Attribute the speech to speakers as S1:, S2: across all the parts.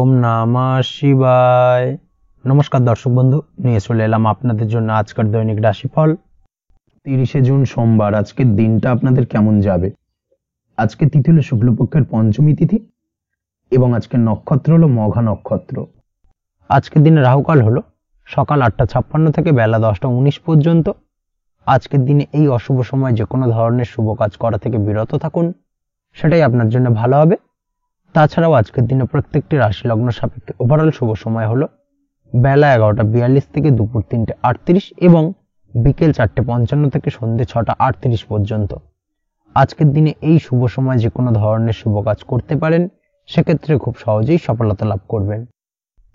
S1: ওম নমঃ শিবায়। নমস্কার দর্শক বন্ধু, নিয়ে চলে এলাম আপনাদের জন্য আজকের দৈনিক রাশিফল 30শে জুন সোমবার। আজকের দিনটা আপনাদের কেমন যাবে? আজকে তিথি হলো শুক্লপক্ষের পঞ্চমী তিথি এবং আজকের নক্ষত্র হলো মঘা নক্ষত্র। আজকের দিনে রাহুকাল হলো সকাল 8:56 থেকে বেলা 10:19 পর্যন্ত। আজকের দিনে এই অশুভ সময় যে কোনো ধরনের শুভ কাজ করা থেকে বিরত থাকুন, সেটাই আপনার জন্য ভালো হবে। তাছাড়াও আজকের দিনে প্রত্যেকটি রাশি লগ্ন সাপেক্ষে ওভারঅল শুভ সময় হলো বেলা 11:42 থেকে দুপুর 3:38 এবং বিকেল 4:55 থেকে সন্ধ্যে 6:38 পর্যন্ত। আজকের দিনে এই শুভ সময় যে কোনো ধরনের শুভ কাজ করতে পারেন, সেক্ষেত্রে খুব সহজেই সফলতা লাভ করবেন।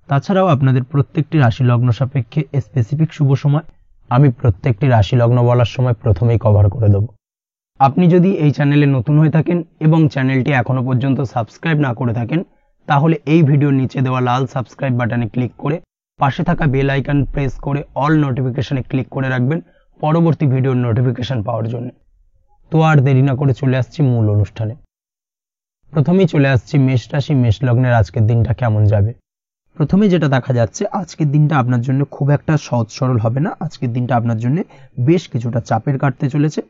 S1: তাছাড়াও আপনাদের প্রত্যেকটি রাশি লগ্ন সাপেক্ষে স্পেসিফিক শুভ সময় আমি প্রত্যেকটি রাশি লগ্ন বলার সময় প্রথমেই কভার করে দেব। আপনি যদি এই চ্যানেলে নতুন হয়ে থাকেন এবং চ্যানেলটি এখনো পর্যন্ত সাবস্ক্রাইব না করে থাকেন, তাহলে এই ভিডিওর নিচে দেওয়া লাল সাবস্ক্রাইব বাটনে ক্লিক করে পাশে থাকা বেল আইকন প্রেস করে অল নোটিফিকেশনে ক্লিক করে রাখবেন পরবর্তী ভিডিওর নোটিফিকেশন পাওয়ার জন্য। তো আর দেরি না করে চলে আসছি মূল অনুষ্ঠানে। প্রথমেই চলে আসছি মেষ রাশি, মেষ লগ্নের আজকের দিনটা কেমন যাবে। প্রথমে যেটা দেখা যাচ্ছে, আজকের দিনটা আপনার জন্য খুব একটা সহজ সরল হবে না। আজকের দিনটা আপনার জন্য বেশ কিছুটা চাপের কাটতে চলেছে।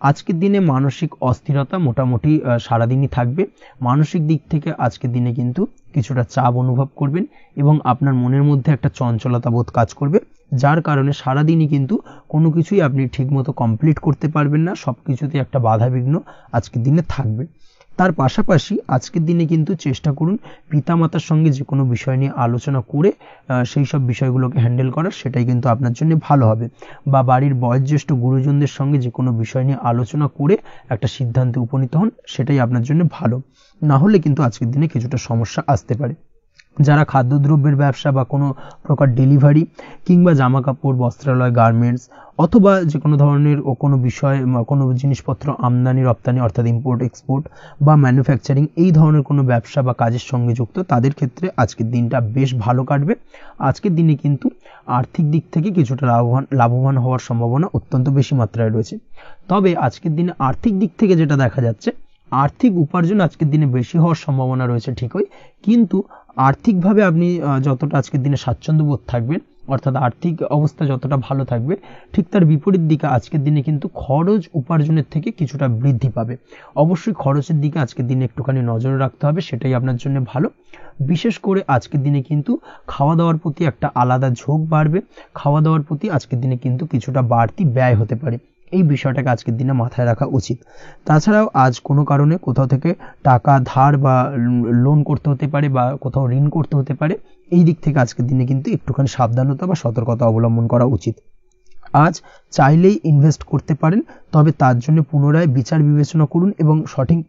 S1: আজকের দিনে মানসিক অস্থিরতা মোটামুটি সারাদিনই থাকবে। মানসিক দিক থেকে আজকের দিনে কিন্তু কিছুটা চাপ অনুভব করবেন এবং আপনার মনের মধ্যে একটা চঞ্চলতা বোধ কাজ করবে, যার কারণে সারাদিনই কিন্তু কোনো কিছুই আপনি ঠিকমতো কমপ্লিট করতে পারবেন না। সব কিছুতে একটা বাধা বিঘ্ন আজকের দিনে থাকবে। তার পাশাপাশি আজকের দিনে কিন্তু চেষ্টা করুন পিতামাতার সঙ্গে যে কোনো বিষয় নিয়ে আলোচনা করে সেই সব বিষয়গুলোকে হ্যান্ডেল করার, সেটাই কিন্তু আপনার জন্য ভালো হবে। বা বাড়ির বয়োজ্যেষ্ঠ গুরুজনদের সঙ্গে যে কোনো বিষয় নিয়ে আলোচনা করে একটা সিদ্ধান্তে উপনীত হন, সেটাই আপনার জন্য ভালো। না হলে কিন্তু আজকের দিনে কিছুটা সমস্যা আসতে পারে। যারা খাদ্যদ্রব্যের ব্যবসা বা কোনো প্রকার ডেলিভারি কিংবা জামা কাপড়, বস্ত্রালয়, গার্মেন্টস অথবা যে কোনো ধরনের কোনো বিষয়, কোনো জিনিসপত্র আমদানি রপ্তানি অর্থাৎ ইম্পোর্ট এক্সপোর্ট বা ম্যানুফ্যাকচারিং, এই ধরনের কোনো ব্যবসা বা কাজের সঙ্গে যুক্ত, তাদের ক্ষেত্রে আজকের দিনটা বেশ ভালো কাটবে। আজকের দিনে কিন্তু আর্থিক দিক থেকে কিছুটা লাভবান হওয়ার সম্ভাবনা অত্যন্ত বেশি মাত্রায় রয়েছে। তবে আজকের দিনে আর্থিক দিক থেকে যেটা দেখা যাচ্ছে, আর্থিক উপার্জন আজকের দিনে বেশি হওয়ার সম্ভাবনা রয়েছে ঠিকই, কিন্তু আর্থিকভাবে আপনি যতটা আজকের দিনে স্বাচ্ছন্দ্য বোধ থাকবেন, অর্থাৎ আর্থিক অবস্থা যতটা ভালো থাকবে, ঠিক তার বিপরীত দিকে আজকের দিনে কিন্তু খরচ উপার্জনের থেকে কিছুটা বৃদ্ধি পাবে। অবশ্যই খরচের দিকে আজকের দিনে একটুখানি নজর রাখতে হবে, সেটাই আপনার জন্য ভালো। বিশেষ করে আজকের দিনে কিন্তু খাওয়া দাওয়ার প্রতি একটা আলাদা ঝোঁক বাড়বে। খাওয়া দাওয়ার প্রতি আজকের দিনে কিন্তু কিছুটা বাড়তি ব্যয় হতে পারে, এই বিষয়টাকে আজকের দিনে মাথায় রাখা উচিত। তাছাড়াও আজ কোনো কারণে কোথাও থেকে টাকা ধার বা লোন করতে হতে পারে বা কোথাও ঋণ করতে হতে পারে, এই দিক থেকে আজকের দিনে কিন্তু একটুখানি সাবধানতা বা সতর্কতা অবলম্বন করা উচিত। আজ চাইলেই ইনভেস্ট করতে পারেন, তবে তার জন্য পুনরায় বিচার বিবেচনা করুন এবং সঠিক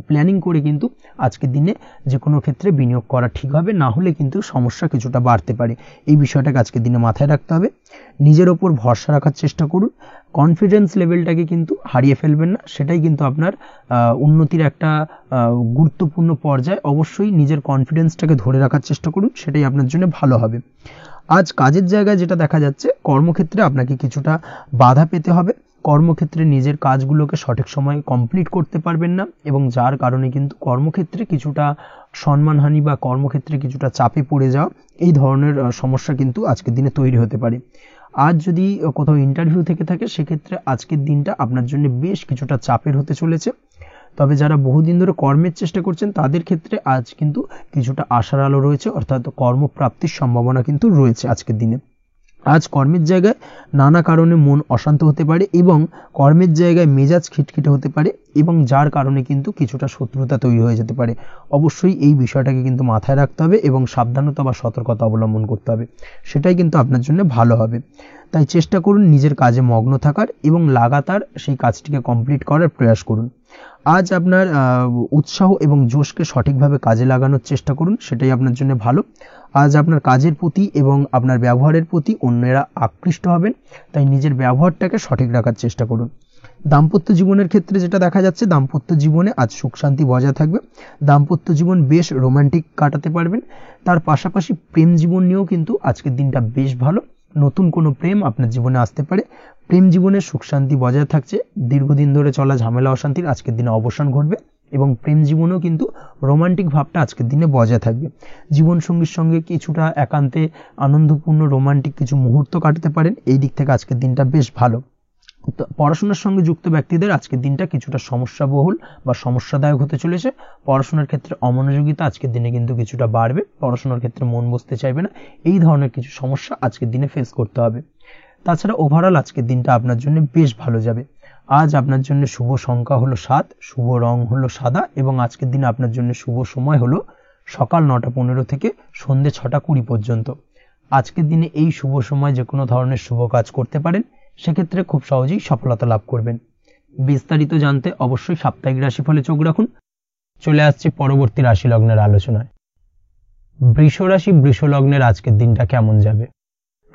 S1: প্ল্যানিং করে কিন্তু আজকের দিনে যে কোনো ক্ষেত্রে বিনিয়োগ করা ঠিক হবে। না হলে কিন্তু সমস্যা কিছুটা বাড়তে পারে, এই বিষয়টাকে আজকের দিনে মাথায় রাখতে হবে। নিজের ওপর ভরসা রাখার চেষ্টা করুন, কনফিডেন্স লেভেলটাকে কিন্তু হারিয়ে ফেলবেন না, সেটাই কিন্তু আপনার উন্নতির একটা গুরুত্বপূর্ণ পর্যায়। অবশ্যই নিজের কনফিডেন্সটাকে ধরে রাখার চেষ্টা করুন, সেটাই আপনার জন্য ভালো হবে। আজ কাজের জায়গায় যেটা দেখা যাচ্ছে, কর্মক্ষেত্রে আপনাকে কিছুটা বাধা পেতে হবে। কর্মক্ষেত্রে নিজের কাজগুলোকে সঠিক সময়ে কমপ্লিট করতে পারবেন না এবং যার কারণে কিন্তু কর্মক্ষেত্রে কিছুটা সম্মানহানি বা কর্মক্ষেত্রে কিছুটা চাপে পড়ে যাওয়া, এই ধরনের সমস্যা কিন্তু আজকের দিনে তৈরি হতে পারে। আজ যদি কোথাও ইন্টারভিউ থেকে থাকে, সেক্ষেত্রে আজকের দিনটা আপনার জন্য বেশ কিছুটা চাপের হতে চলেছে। তবে যারা বহুদিন ধরে কর্মের চেষ্টা করছেন, তাদের ক্ষেত্রে আজ কিন্তু কিছুটা আশার আলো রয়েছে, অর্থাৎ কর্মপ্রাপ্তির সম্ভাবনা কিন্তু রয়েছে আজকের দিনে। আজ কর্মের জায়গায় নানা কারণে মন অশান্ত হতে পারে এবং কর্মের জায়গায় মেজাজ খিটখিটে হতে পারে এবং যার কারণে কিন্তু কিছুটা শত্রুতা তৈরি হয়ে যেতে পারে। অবশ্যই এই বিষয়টাকে কিন্তু মাথায় রাখতে হবে এবং সাবধানতা বা সতর্কতা অবলম্বন করতে হবে, সেটাই কিন্তু আপনার জন্য ভালো হবে। তাই চেষ্টা করুন নিজের কাজে মগ্ন থাকার এবং লাগাতার সেই কাজটিকে কমপ্লিট করার প্রয়াস করুন। আজ আপনার উৎসাহ এবং জোশকে সঠিকভাবে কাজে লাগানোর চেষ্টা করুন, সেটাই আপনার জন্য ভালো। আজ আপনার কাজের প্রতি এবং আপনার ব্যবহারের প্রতি অন্যেরা আকৃষ্ট হবেন, তাই নিজের ব্যবহারটাকে সঠিক রাখার চেষ্টা করুন। দাম্পত্য জীবনের ক্ষেত্রে যেটা দেখা যাচ্ছে, দাম্পত্য জীবনে আজ সুখ শান্তি বজায় থাকবে। দাম্পত্য জীবন বেশ রোমান্টিক কাটাতে পারবেন। তার পাশাপাশি প্রেম জীবন নিয়েও কিন্তু আজকের দিনটা বেশ ভালো। নতুন কোনো প্রেম আপনার জীবনে আসতে পারে। প্রেম জীবনে সুখ শান্তি বজায় থাকছে। দীর্ঘদিন ধরে চলা ঝামেলা অশান্তির আজকের দিনে অবসান ঘটবে এবং প্রেম জীবনেও কিন্তু রোমান্টিক ভাবটা আজকের দিনে বজায় থাকবে। জীবনসঙ্গীর সঙ্গে কিছুটা একান্তে আনন্দপূর্ণ রোমান্টিক কিছু মুহূর্ত কাটাতে পারেন, এই দিক থেকে আজকের দিনটা বেশ ভালো। পড়াশোনার সঙ্গে যুক্ত ব্যক্তিদের আজকের দিনটা কিছুটা সমস্যাবহুল বা সমস্যাদায়ক হতে চলেছে। পড়াশোনার ক্ষেত্রে অমনোযোগিতা আজকের দিনে কিন্তু কিছুটা বাড়বে, পড়াশোনার ক্ষেত্রে মন বসতে চাইবে না, এই ধরনের কিছু সমস্যা আজকের দিনে ফেস করতে হবে। তাছাড়া ওভারঅল আজকের দিনটা আপনার জন্য বেশ ভালো যাবে। আজ আপনার জন্য শুভ সংখ্যা হলো 7, শুভ রং হলো সাদা এবং আজকের দিনে আপনার জন্য শুভ সময় হলো সকাল 9:15 থেকে সন্ধ্যে 6:20 পর্যন্ত। আজকের দিনে এই শুভ সময় যে কোনো ধরনের শুভ কাজ করতে পারেন, সেক্ষেত্রে খুব সহজেই সফলতা লাভ করবেন। বিস্তারিত জানতে অবশ্যই সাপ্তাহিক রাশিফলে চোখ রাখুন। চলে আসছে পরবর্তী রাশি লগ্নের আলোচনায়। বৃষ রাশি, বৃষ লগ্নের আজকের দিনটা কেমন যাবে?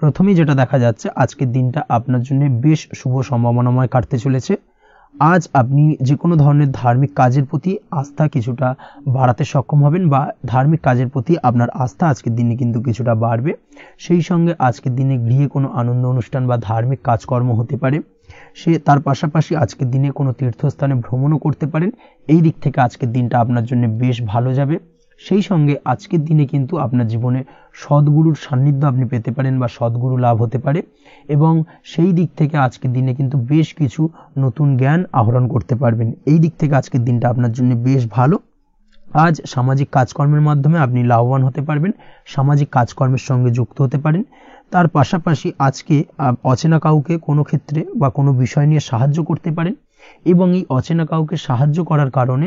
S1: প্রথমেই যেটা দেখা যাচ্ছে, আজকের দিনটা আপনার জন্য বেশ শুভ সম্ভাবনাময় কাটতে চলেছে। আজ আপনি যে কোনো ধরনের ধার্মিক কাজের প্রতি আস্থা কিছুটা বাড়াতে সক্ষম হবেন বা ধার্মিক কাজের প্রতি আপনার আস্থা আজকের দিনে কিন্তু কিছুটা বাড়বে। সেই সঙ্গে আজকের দিনে গৃহে কোনো আনন্দ অনুষ্ঠান বা ধার্মিক কাজকর্ম হতে পারে। তার পাশাপাশি আজকের দিনে কোনো তীর্থস্থানে ভ্রমণও করতে পারেন, এই দিক থেকে আজকের দিনটা আপনার জন্য বেশ ভালো যাবে। সেই সঙ্গে আজকের দিনে কিন্তু আপনার জীবনে সদ্গুরুর সান্নিধ্য আপনি পেতে পারেন বা সদ্গুরু লাভ হতে পারে এবং সেই দিক থেকে আজকের দিনে কিন্তু বেশ কিছু নতুন জ্ঞান আহরণ করতে পারবেন। এই দিক থেকে আজকের দিনটা আপনার জন্য বেশ ভালো। আজ সামাজিক কাজকর্মের মাধ্যমে আপনি লাভবান হতে পারবেন, সামাজিক কাজকর্মের সঙ্গে যুক্ত হতে পারেন। তার পাশাপাশি আজকে অচেনা কাউকে কোনো ক্ষেত্রে বা কোনো বিষয় নিয়ে সাহায্য করতে পারেন এবং এই অচেনা কাউকে সাহায্য করার কারণে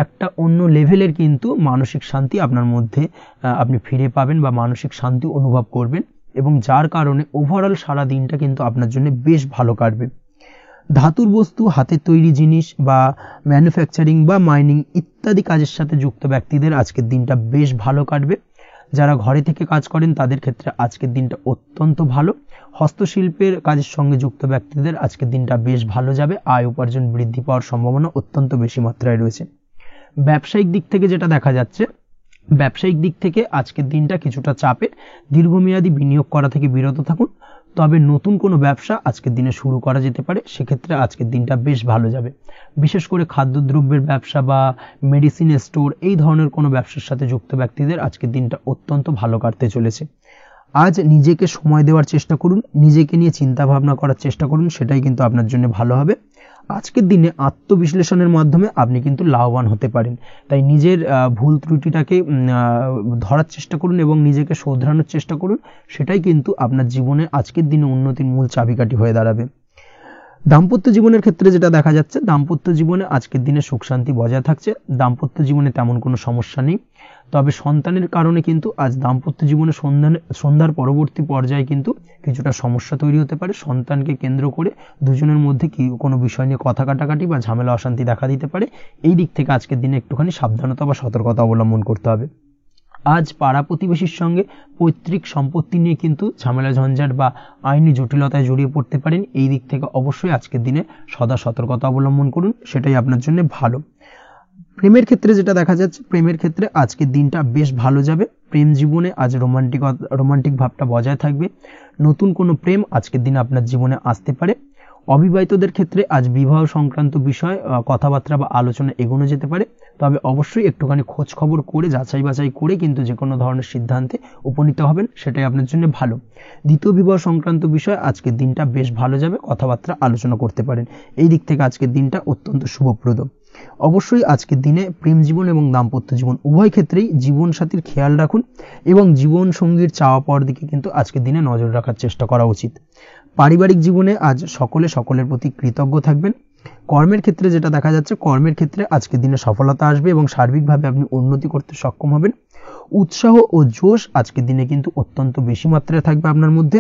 S1: একটা অন্য লেভেলের কিন্তু মানসিক শান্তি আপনার মধ্যে আপনি ফিরে পাবেন বা মানসিক শান্তি অনুভব করবেন এবং যার কারণে ওভারঅল সারা দিনটা কিন্তু আপনার জন্য বেশ ভালো কাটবে। ধাতুর বস্তু, হাতের তৈরি জিনিস বা ম্যানুফ্যাকচারিং বা মাইনিং ইত্যাদি কাজের সাথে যুক্ত ব্যক্তিদের আজকের দিনটা বেশ ভালো কাটবে। যারা ঘরে থেকে কাজ করেন তাদের ক্ষেত্রে আজকের দিনটা অত্যন্ত ভালো। হস্তশিল্পের কাজের সঙ্গে যুক্ত ব্যক্তিদের আজকের দিনটা বেশ ভালো যাবে, আয় উপার্জন বৃদ্ধি পাওয়ার সম্ভাবনা অত্যন্ত বেশি মাত্রায় রয়েছে। ব্যবসায়িক দিক থেকে যেটা দেখা যাচ্ছে, ব্যবসায়িক দিক থেকে আজকের দিনটা কিছুটা চাপের, দীর্ঘমেয়াদী বিনিয়োগ করা থেকে বিরত থাকুন। তবে নতুন কোনো ব্যবসা আজকের দিনে শুরু করা যেতে পারে, সেক্ষেত্রে আজকের দিনটা বেশ ভালো যাবে। বিশেষ করে খাদ্যদ্রব্যের ব্যবসা বা মেডিসিন স্টোর এই ধরনের কোনো ব্যবসার সাথে যুক্ত ব্যক্তিদের আজকের দিনটা অত্যন্ত ভালো কাটতে চলেছে। আজ নিজেকে সময় দেওয়ার চেষ্টা করুন, নিজেকে নিয়ে চিন্তা ভাবনা করার চেষ্টা করুন, সেটাই কিন্তু আপনার জন্য ভালো হবে। আজকের দিনে আত্মবিশ্লেষণের মাধ্যমে আপনি কিন্তু লাভবান হতে পারেন, তাই নিজের ভুল ত্রুটিটাকে ধরার চেষ্টা করুন এবং নিজেকে শোধরানোর চেষ্টা করুন, সেটাই কিন্তু আপনার জীবনে আজকের দিনে উন্নতির মূল চাবিকাঠি হয়ে দাঁড়াবে। দাম্পত্য জীবনের ক্ষেত্রে যেটা দেখা যাচ্ছে, দাম্পত্য জীবনে আজকের দিনে সুখ শান্তি বজায় থাকছে, দাম্পত্য জীবনে তেমন কোনো সমস্যা নেই। তবে সন্তানের কারণে কিন্তু আজ দাম্পত্য জীবনে সন্ধ্যার পরবর্তী পর্যায়ে কিন্তু কিছুটা সমস্যা তৈরি হতে পারে। সন্তানকে কেন্দ্র করে দুজনের মধ্যে কি কোনো বিষয় নিয়ে কথা কাটাকাটি বা ঝামেলা অশান্তি দেখা দিতে পারে, এই দিক থেকে আজকের দিনে একটুখানি সাবধানতা বা সতর্কতা অবলম্বন করতে হবে। আজ পাড়া প্রতিবেশীর সঙ্গে পৈতৃক সম্পত্তি নিয়ে কিন্তু ঝামেলা ঝঞ্ঝাট বা আইনি জটিলতায় জড়িয়ে পড়তে পারেন, এই দিক থেকে অবশ্যই আজকের দিনে সদা সতর্কতা অবলম্বন করুন, সেটাই আপনার জন্য ভালো। প্রেমের ক্ষেত্রে যেটা দেখা যাচ্ছে, প্রেমের ক্ষেত্রে আজকের দিনটা বেশ ভালো যাবে। প্রেম জীবনে আজ রোমান্টিক ভাবটা বজায় থাকবে। নতুন কোনো প্রেম আজকের দিনে আপনার জীবনে আসতে পারে। অবিবাহিতদের ক্ষেত্রে আজ বিবাহ সংক্রান্ত বিষয় কথাবার্তা বা আলোচনা এগোনো যেতে পারে, তবে অবশ্যই একটুখানি খোঁজ খবর করে যাচাই বাছাই করে কিন্তু যে কোনো ধরনের সিদ্ধান্তে উপনীত হবেন, সেটাই আপনার জন্য ভালো। দ্বিতীয় বিবাহ সংক্রান্ত বিষয় আজকের দিনটা বেশ ভালো যাবে, কথাবার্তা আলোচনা করতে পারেন, এই দিক থেকে আজকের দিনটা অত্যন্ত শুভপ্রদ। অবশ্যই আজকের দিনে প্রেম জীবন এবং দাম্পত্য জীবন উভয় ক্ষেত্রেই জীবনসাথীর খেয়াল রাখুন এবং জীবন সঙ্গীর চাওয়া পাওয়ার দিকে কিন্তু আজকের দিনে নজর রাখার চেষ্টা করা উচিত। পারিবারিক জীবনে আজ সকলের প্রতি কৃতজ্ঞ থাকবেন। কর্মের ক্ষেত্রে যেটা দেখা যাচ্ছে, কর্মের ক্ষেত্রে আজকের দিনে সফলতা আসবে এবং সার্বিকভাবে আপনি উন্নতি করতে সক্ষম হবেন। উৎসাহ ও জোশ আজকের দিনে কিন্তু অত্যন্ত বেশি মাত্রায় থাকবে আপনার মধ্যে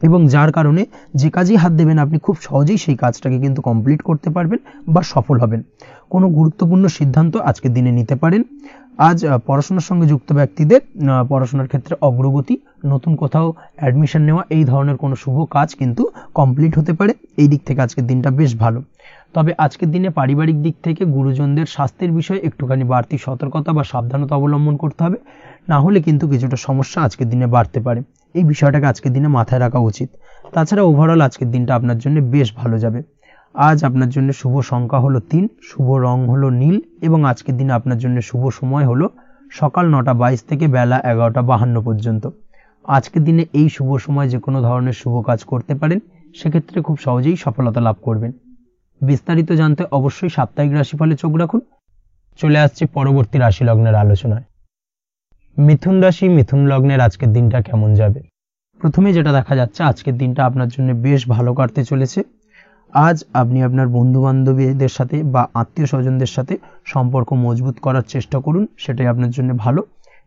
S1: এবং যার কারণে যে কাজেই হাত দেবেন আপনি খুব সহজেই সেই কাজটাকে কিন্তু কমপ্লিট করতে পারবেন বা সফল হবেন। কোনো গুরুত্বপূর্ণ সিদ্ধান্ত আজকের দিনে নিতে পারেন। আজ পড়াশোনার সঙ্গে যুক্ত ব্যক্তিদের পড়াশোনার ক্ষেত্রে অগ্রগতি, নতুন কোথাও অ্যাডমিশন নেওয়া, এই ধরনের কোনো শুভ কাজ কিন্তু কমপ্লিট হতে পারে, এই দিক থেকে আজকের দিনটা বেশ ভালো। তবে আজকের দিনে পারিবারিক দিক থেকে গুরুজনদের স্বাস্থ্যের বিষয়ে একটুখানি বাড়তি সতর্কতা বা সাবধানতা অবলম্বন করতে হবে, না হলে কিন্তু কিছুটা সমস্যা আজকের দিনে বাড়তে পারে, এই বিষয়টাকে আজকের দিনে মাথায় রাখা উচিত। তাছাড়া ওভারঅল আজকের দিনটা আপনার জন্য বেশ ভালো যাবে। আজ আপনার জন্য শুভ সংখ্যা হলো 3, শুভ রং হলো নীল এবং আজকের দিনে আপনার জন্য শুভ সময় হলো সকাল 9:22 থেকে বেলা 11:52 পর্যন্ত। আজকের দিনে এই শুভ সময় যে কোনো ধরনের শুভ কাজ করতে পারেন, সেক্ষেত্রে খুব সহজেই সফলতা লাভ করবেন। বিস্তারিত জানতে অবশ্যই সাপ্তাহিক রাশিফলে চোখ রাখুন। চলে আসছে পরবর্তী রাশি লগ্নের আলোচনায়। মিথুন রাশি, মিথুন লগ্নের আজকের দিনটা কেমন যাবে? প্রথমে যেটা দেখা যাচ্ছে, আজকের দিনটা আপনার জন্য বেশ ভালো কাটতে চলেছে। আজ আপনি আপনার বন্ধু বান্ধবীদের সাথে বা আত্মীয় স্বজনদের সাথে সম্পর্ক মজবুত করার চেষ্টা করুন, সেটাই আপনার জন্য ভালো।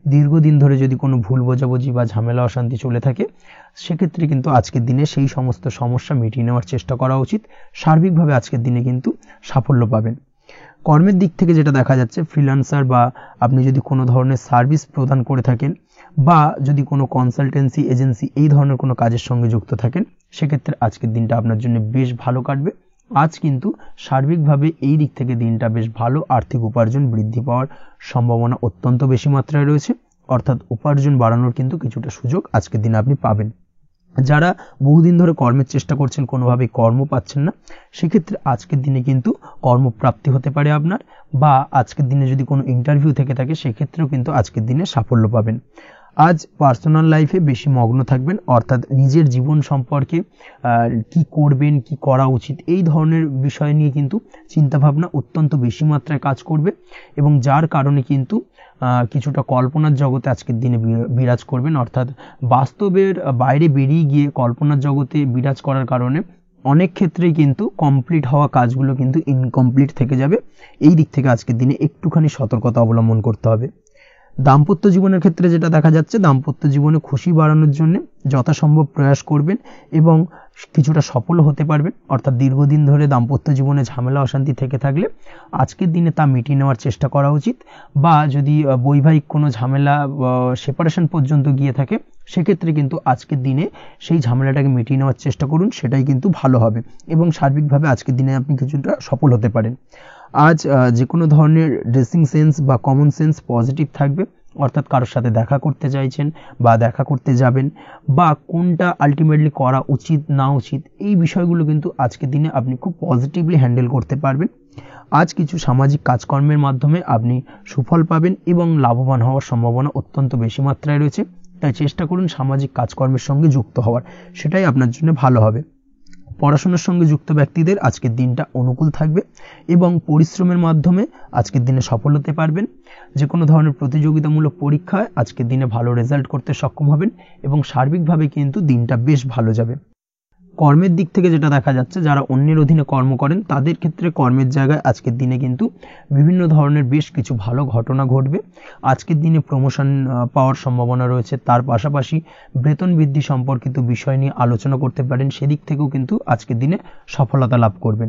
S1: দীর্ঘদিন ধরে যদি কোনো ভুল বোঝাবুঝি বা ঝামেলা অশান্তি চলে থাকে, সেক্ষেত্রে কিন্তু আজকের দিনে সেই সমস্ত সমস্যা মিটিয়ে নেওয়ার চেষ্টা করা উচিত। সার্বিকভাবে আজকের দিনে কিন্তু সাফল্য পাবেন। কর্মের দিক থেকে যেটা দেখা যাচ্ছে, ফ্রিল্যান্সার বা আপনি যদি কোনো ধরনের সার্ভিস প্রদান করে থাকেন বা যদি কোনো কনসালটেন্সি এজেন্সি এই ধরনের কোনো কাজের সঙ্গে যুক্ত থাকেন, সেক্ষেত্রে আজকের দিনটা আপনার জন্য বেশ ভালো কাটবে। আজ কিন্তু সার্বিকভাবে এই দিক থেকে দিনটা বেশ ভালো। আর্থিক উপার্জন বৃদ্ধি পাওয়ার সম্ভাবনা অত্যন্ত বেশি মাত্রায় রয়েছে, অর্থাৎ উপার্জন বাড়ানোর কিন্তু কিছুটা সুযোগ আজকের দিনে আপনি পাবেন। যারা বহুদিন ধরে কর্মের চেষ্টা করছেন, কোনোভাবেই কর্ম পাচ্ছেন না, সেক্ষেত্রে আজকের দিনে কিন্তু কর্মপ্রাপ্তি হতে পারে আপনার, বা আজকের দিনে যদি কোনো ইন্টারভিউ থেকে থাকে, সেক্ষেত্রেও কিন্তু আজকের দিনে সাফল্য পাবেন। আজ পার্সোনাল লাইফে বেশি মগ্ন থাকবেন, অর্থাৎ নিজের জীবন সম্পর্কে কি করবেন, কি করা উচিত, এই ধরনের বিষয় নিয়ে কিন্তু চিন্তাভাবনা অত্যন্ত বেশি মাত্রায় কাজ করবে এবং যার কারণে কিন্তু কিছুটা কল্পনার জগতে আজকের দিনে বিরাজ করবেন, অর্থাৎ বাস্তবের বাইরে বেরিয়ে গিয়ে কল্পনার জগতে বিরাজ করার কারণে অনেক ক্ষেত্রেই কিন্তু কমপ্লিট হওয়া কাজগুলো কিন্তু ইনকমপ্লিট থেকে যাবে। এই দিক থেকে আজকের দিনে একটুখানি সতর্কতা অবলম্বন করতে হবে। দাম্পত্য জীবনের ক্ষেত্রে যেটা দেখা যাচ্ছে, দাম্পত্য জীবনে খুশি বাড়ানোর জন্য যথাসম্ভব প্রয়াস করবেন এবং কিছুটা সফল হতে পারবেন। অর্থাৎ দীর্ঘদিন ধরে দাম্পত্য জীবনে ঝামেলা অশান্তি থেকে থাকলে আজকের দিনে তা মিটিয়ে নেওয়ার চেষ্টা করা উচিত, বা যদি বৈবাহিক কোনো ঝামেলা সেপারেশন পর্যন্ত গিয়ে থাকে, সেক্ষেত্রে কিন্তু আজকের দিনে সেই ঝামেলাটাকে মিটিয়ে নেওয়ার চেষ্টা করুন, সেটাই কিন্তু ভালো হবে এবং সার্বিকভাবে আজকের দিনে আপনি কিছুটা সফল হতে পারেন। আজ যে কোনো ধরনের ড্রেসিং সেন্স বা কমন সেন্স পজিটিভ থাকবে, অর্থাৎ কারোর সাথে দেখা করতে চাইছেন বা দেখা করতে যাবেন, বা কোনটা আলটিমেটলি করা উচিত না উচিত, এই বিষয়গুলো কিন্তু আজকের দিনে আপনি খুব পজিটিভলি হ্যান্ডেল করতে পারবেন। আজ কিছু সামাজিক কাজকর্মের মাধ্যমে আপনি সুফল পাবেন এবং লাভবান হওয়ার সম্ভাবনা অত্যন্ত বেশি মাত্রায় রয়েছে, তাই চেষ্টা করুন সামাজিক কাজকর্মের সঙ্গে যুক্ত হওয়ার, সেটাই আপনার জন্য ভালো হবে। পড়াশোনার সঙ্গে যুক্ত ব্যক্তিদের আজকের দিনটা অনুকূল থাকবে এবং পরিশ্রমের মাধ্যমে আজকের দিনে সফল হতে পারবেন। যে কোনো ধরনের প্রতিযোগিতামূলক পরীক্ষায় আজকের দিনে ভালো রেজাল্ট করতে সক্ষম হবেন এবং সার্বিকভাবে কিন্তু দিনটা বেশ ভালো যাবে। কর্মের দিক থেকে যেটা দেখা যাচ্ছে, যারা অন্যের অধীনে কর্ম করেন তাদের ক্ষেত্রে কর্মের জায়গায় আজকের দিনে কিন্তু বিভিন্ন ধরনের বেশ কিছু ভালো ঘটনা ঘটবে। আজকের দিনে প্রমোশন পাওয়ার সম্ভাবনা রয়েছে, তার পাশাপাশি বেতন বৃদ্ধি সম্পর্কিত বিষয় নিয়ে আলোচনা করতে পারেন, সেদিক থেকেও কিন্তু আজকের দিনে সফলতা লাভ করবেন।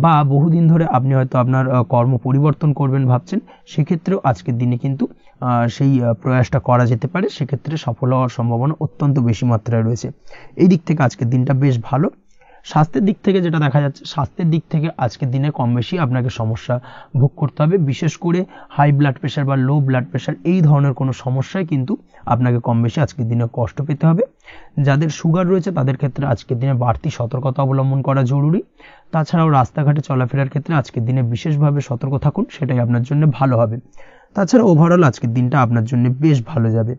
S1: বা বহুদিন ধরে আপনি হয়তো আপনার কর্ম পরিবর্তন করবেন ভাবছেন, সেক্ষেত্রেও আজকের দিনে কিন্তু সেই প্রয়াসটা করা যেতে পারে, সেক্ষেত্রে সফল হওয়ার সম্ভাবনা অত্যন্ত বেশি মাত্রায় রয়েছে। এই দিক থেকে আজকের দিনটা বেশ ভালো। স্বাস্থ্যের দিক থেকে যেটা দেখা যাচ্ছে, স্বাস্থ্যের দিক থেকে আজকের দিনে কম বেশি আপনাকে সমস্যা ভোগ করতে হবে, বিশেষ করে হাই ব্লাড প্রেশার বা লো ব্লাড প্রেশার এই ধরনের কোনো সমস্যায় কিন্তু আপনাকে কম বেশি আজকের দিনে কষ্ট পেতে হবে। যাদের সুগার রয়েছে তাদের ক্ষেত্রে আজকের দিনে বাড়তি সতর্কতা অবলম্বন করা জরুরি। তাছাড়াও রাস্তাঘাটে চলাফেরার ক্ষেত্রে আজকের দিনে বিশেষভাবে সতর্ক থাকুন, সেটাই আপনার জন্য ভালো হবে। তাছাড়া ওভারঅল আজকের দিনটা আপনার জন্য বেশ ভালো যাবে।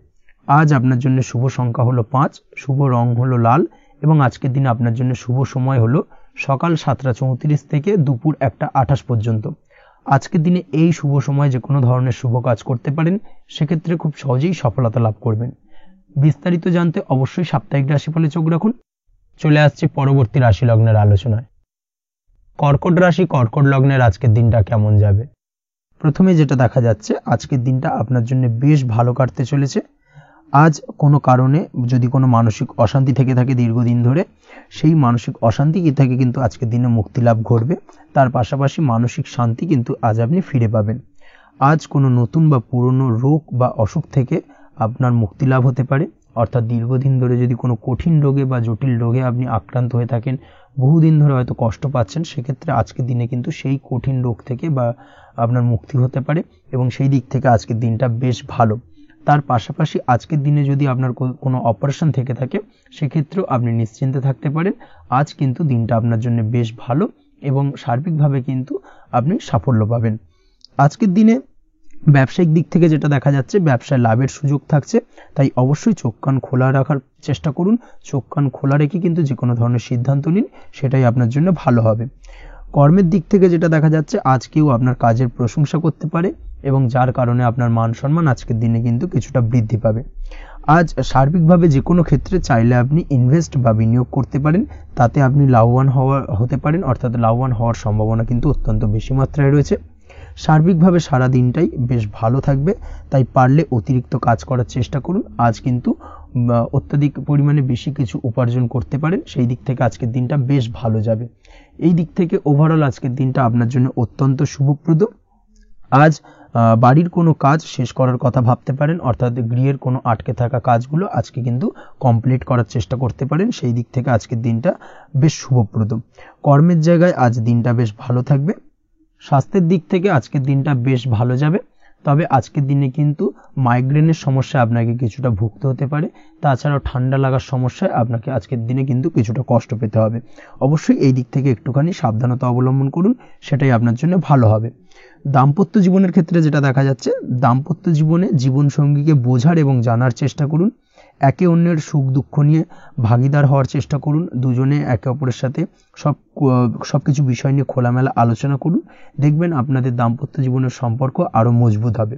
S1: আজ আপনার জন্য শুভ সংখ্যা হলো 5, শুভ রং হলো লাল এবং আজকের দিনে আপনার জন্য শুভ সময় হলো সকাল 7:34 থেকে দুপুর 1:28 পর্যন্ত। আজকের দিনে এই শুভ সময় যে কোনো ধরনের শুভ কাজ করতে পারেন, সেক্ষেত্রে খুব সহজেই সফলতা লাভ করবেন। বিস্তারিত জানতে অবশ্যই সাপ্তাহিক রাশিফলে চোখ রাখুন। চলে আসছে পরবর্তী রাশি লগ্নের আলোচনায়। কর্কট রাশি, কর্কট লগ্নের আজকের দিনটা কেমন যাবে? প্রথমে যেটা দেখা যাচ্ছে, আজকের দিনটা আপনার জন্য বেশ ভালো কাটতে চলেছে। আজ কোনো কারণে যদি কোনো মানসিক অশান্তি থেকে থাকে দীর্ঘদিন ধরে, সেই মানসিক অশান্তি থেকে কিন্তু আজকের দিনে মুক্তি লাভ ঘটবে। তার পাশাপাশি মানসিক শান্তি কিন্তু আজ আপনি ফিরে পাবেন। আজ কোনো নতুন বা পুরনো রোগ বা অসুখ থেকে আপনার মুক্তি লাভ হতে পারে, অর্থাৎ দীর্ঘদিন ধরে যদি কোনো কঠিন রোগে বা জটিল রোগে আপনি আক্রান্ত হয়ে থাকেন, বহুদিন ধরে হয়তো কষ্ট পাচ্ছেন, সেক্ষেত্রে আজকের দিনে কিন্তু সেই কঠিন রোগ থেকে বা আপনার মুক্তি হতে পারে এবং সেই দিক থেকে আজকের দিনটা বেশ ভালো। তার পাশাপাশি আজকের দিনে যদি আপনার কোনো অপারেশন থেকে থাকে, সেক্ষেত্রেও আপনি নিশ্চিন্তে থাকতে পারেন। আজ কিন্তু দিনটা আপনার জন্য বেশ ভালো এবং সার্বিকভাবে কিন্তু আপনি সাফল্য পাবেন। আজকের দিনে ব্যবসায়িক দিক থেকে যেটা দেখা যাচ্ছে, ব্যবসায় লাভের সুযোগ থাকছে, তাই অবশ্যই চোখ কান খোলা রাখার চেষ্টা করুন। চোখ কান খোলা রেখে কিন্তু যে কোনো ধরনের সিদ্ধান্ত নিন, সেটাই আপনার জন্য ভালো হবে। কর্মের দিক থেকে যেটা দেখা যাচ্ছে, আজ কেউ আপনার কাজের প্রশংসা করতে পারে এবং যার কারণে আপনার মান সম্মান আজকের দিনে কিন্তু কিছুটা বৃদ্ধি পাবে। আজ সার্বিকভাবে যে কোনো ক্ষেত্রে চাইলে আপনি ইনভেস্ট বা বিনিয়োগ করতে পারেন, তাতে আপনি লাভবান হতে পারেন, অর্থাৎ লাভবান হওয়ার সম্ভাবনা কিন্তু অত্যন্ত বেশি মাত্রায় রয়েছে। সার্বিকভাবে সারা দিনটাই বেশ ভালো থাকবে, তাই পারলে অতিরিক্ত কাজ করার চেষ্টা করুন। আজ কিন্তু অত্যাধিক পরিমাণে বেশি কিছু উপার্জন করতে পারেন, সেই দিক থেকে আজকের দিনটা বেশ ভালো যাবে। এই দিক থেকে ওভারঅল আজকের দিনটা আপনার জন্য অত্যন্ত শুভপ্রদ। আজ বাড়ির কোনো কাজ শেষ করার কথা ভাবতে পারেন, অর্থাৎ গৃহের কোনো আটকে থাকা কাজগুলো আজকে কিন্তু কমপ্লিট করার চেষ্টা করতে পারেন, সেই দিক থেকে আজকের দিনটা বেশ শুভপ্রদ। কর্মের জায়গায় আজ দিনটা বেশ ভালো থাকবে। স্বাস্থ্যের দিক থেকে আজকের দিনটা বেশ ভালো যাবে, তবে আজকের দিনে কিন্তু মাইগ্রেনের সমস্যা আপনাকে কিছুটা ভুগতে হতে পারে। তাছাড়াও ঠান্ডা লাগার সমস্যায় আপনাকে আজকের দিনে কিন্তু কিছুটা কষ্ট পেতে হবে। অবশ্যই এই দিক থেকে একটুখানি সাবধানতা অবলম্বন করুন, সেটাই আপনার জন্য ভালো হবে। দাম্পত্য জীবনের ক্ষেত্রে যেটা দেখা যাচ্ছে, দাম্পত্য জীবনে জীবনসঙ্গীকে বোঝার এবং জানার চেষ্টা করুন। একে অন্যের সুখ দুঃখ নিয়ে ভাগিদার হওয়ার চেষ্টা করুন। দুজনে একে অপরের সাথে সবকিছু বিষয় নিয়ে খোলামেলা আলোচনা করুন। দেখবেন আপনাদের দাম্পত্য জীবনের সম্পর্ক আরো মজবুত হবে।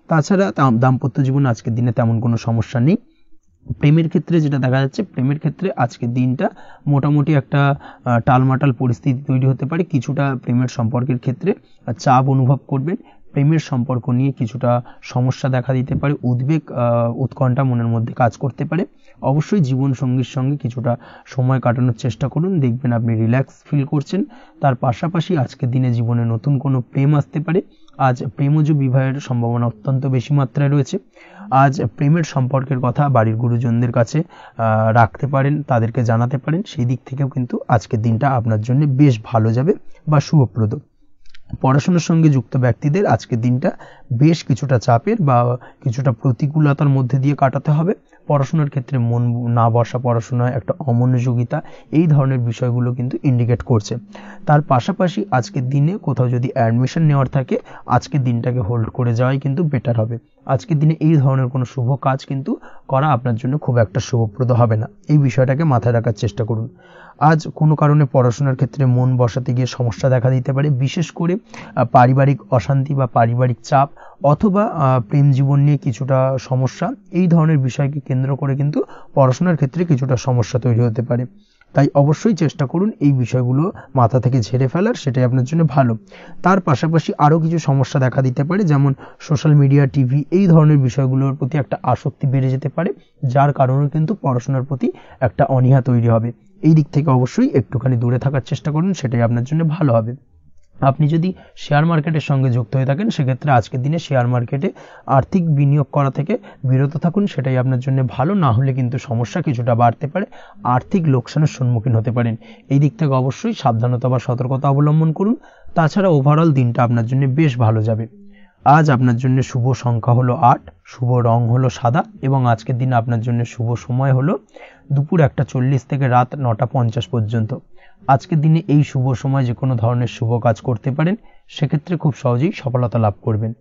S1: তাছাড়া দাম্পত্য জীবনে আজকের দিনে তেমন কোনো সমস্যা নেই। প্রেমের ক্ষেত্রে যেটা দেখা যাচ্ছে, প্রেমের ক্ষেত্রে আজকের দিনটা মোটামুটি একটা টালমাটাল পরিস্থিতি তৈরি হতে পারে। কিছুটা প্রেমের সম্পর্কের ক্ষেত্রে চাপ অনুভব করবেন। প্রেমের সম্পর্ক নিয়ে কিছুটা সমস্যা দেখা দিতে পারে, উদ্বেগ উৎকণ্ঠা মনের মধ্যে কাজ করতে পারে। অবশ্যই জীবন সঙ্গীর সঙ্গে কিছুটা সময় কাটানোর চেষ্টা করুন, দেখবেন আপনি রিল্যাক্স ফিল করছেন। তার পাশাপাশি আজকের দিনে জীবনে নতুন কোনো প্রেম আসতে পারে। আজ প্রেমজ বিবাহের সম্ভাবনা অত্যন্ত বেশি মাত্রায় রয়েছে। আজ প্রেমের সম্পর্কের কথা বাড়ির গুরুজনদের কাছে রাখতে পারেন, তাদেরকে জানাতে পারেন, সেই দিক থেকেও কিন্তু আজকের দিনটা আপনার জন্য বেশ ভালো যাবে বা শুভপ্রদ। পড়াশোনার সঙ্গে যুক্ত ব্যক্তিদের আজকের দিনটা বেশ কিছুটা চাপের বা কিছুটা প্রতিকূলতার মধ্যে দিয়ে কাটাতে হবে। পড়াশোনার ক্ষেত্রে মন না বসা, পড়াশোনায় একটা অমনোযোগিতা, এই ধরনের বিষয়গুলো কিন্তু ইন্ডিকেট করছে। তার পাশাপাশি আজকের দিনে কোথাও যদি অ্যাডমিশন নেওয়ার থাকে, আজকের দিনটাকে হোল্ড করে যাওয়াই কিন্তু বেটার হবে। আজকের দিনে এই ধরনের কোনো শুভ কাজ কিন্তু করা আপনার জন্য খুব একটা শুভপ্রদ হবে না, এই বিষয়টাকে মাথায় রাখার চেষ্টা করুন। আজ কোনো কারণে পড়াশোনার ক্ষেত্রে মন বসাতে গিয়ে সমস্যা দেখা দিতে পারে, বিশেষ করে পারিবারিক অশান্তি বা পারিবারিক চাপ অথবা প্রেম জীবন নিয়ে কিছুটা সমস্যা, এই ধরনের বিষয়কে কেন্দ্র করে কিন্তু পড়াশোনার ক্ষেত্রে কিছুটা সমস্যা তৈরি হতে পারে। তাই অবশ্যই চেষ্টা করুন এই বিষয়গুলো মাথা থেকে ঝেড়ে ফেলার, সেটাই আপনার জন্য ভালো। তার পাশাপাশি আরও কিছু সমস্যা দেখা দিতে পারে, যেমন সোশ্যাল মিডিয়া, টিভি, এই ধরনের বিষয়গুলোর প্রতি একটা আসক্তি বেড়ে যেতে পারে, যার কারণে কিন্তু পড়াশোনার প্রতি একটা অনীহা তৈরি হবে। এই দিক থেকে অবশ্যই একটুখানি দূরে থাকার চেষ্টা করুন, সেটাই আপনার জন্য ভালো হবে। আপনি যদি শেয়ার মার্কেটের সঙ্গে যুক্ত হয়ে থাকেন, সেক্ষেত্রে আজকের দিনে শেয়ার মার্কেটে আর্থিক বিনিয়োগ করা থেকে বিরত থাকুন, সেটাই আপনার জন্য ভালো। না হলে কিন্তু সমস্যা কিছুটা বাড়তে পারে, আর্থিক লোকসানের সম্মুখীন হতে পারেন। এই দিক থেকে অবশ্যই সাবধানতা বা সতর্কতা অবলম্বন করুন। তাছাড়া ওভারঅল দিনটা আপনার জন্য বেশ ভালো যাবে। আজ আপনার জন্য শুভ সংখ্যা হলো 8, শুভ রং হলো সাদা এবং আজকের দিনে আপনার জন্য শুভ সময় হলো দুপুর 1:40 থেকে রাত 9:50 পর্যন্ত। আজকের দিনে এই শুভ সময় যে কোনো ধরনের শুভ কাজ করতে পারেন, সেক্ষেত্রে খুব সহজেই সফলতা লাভ করবেন।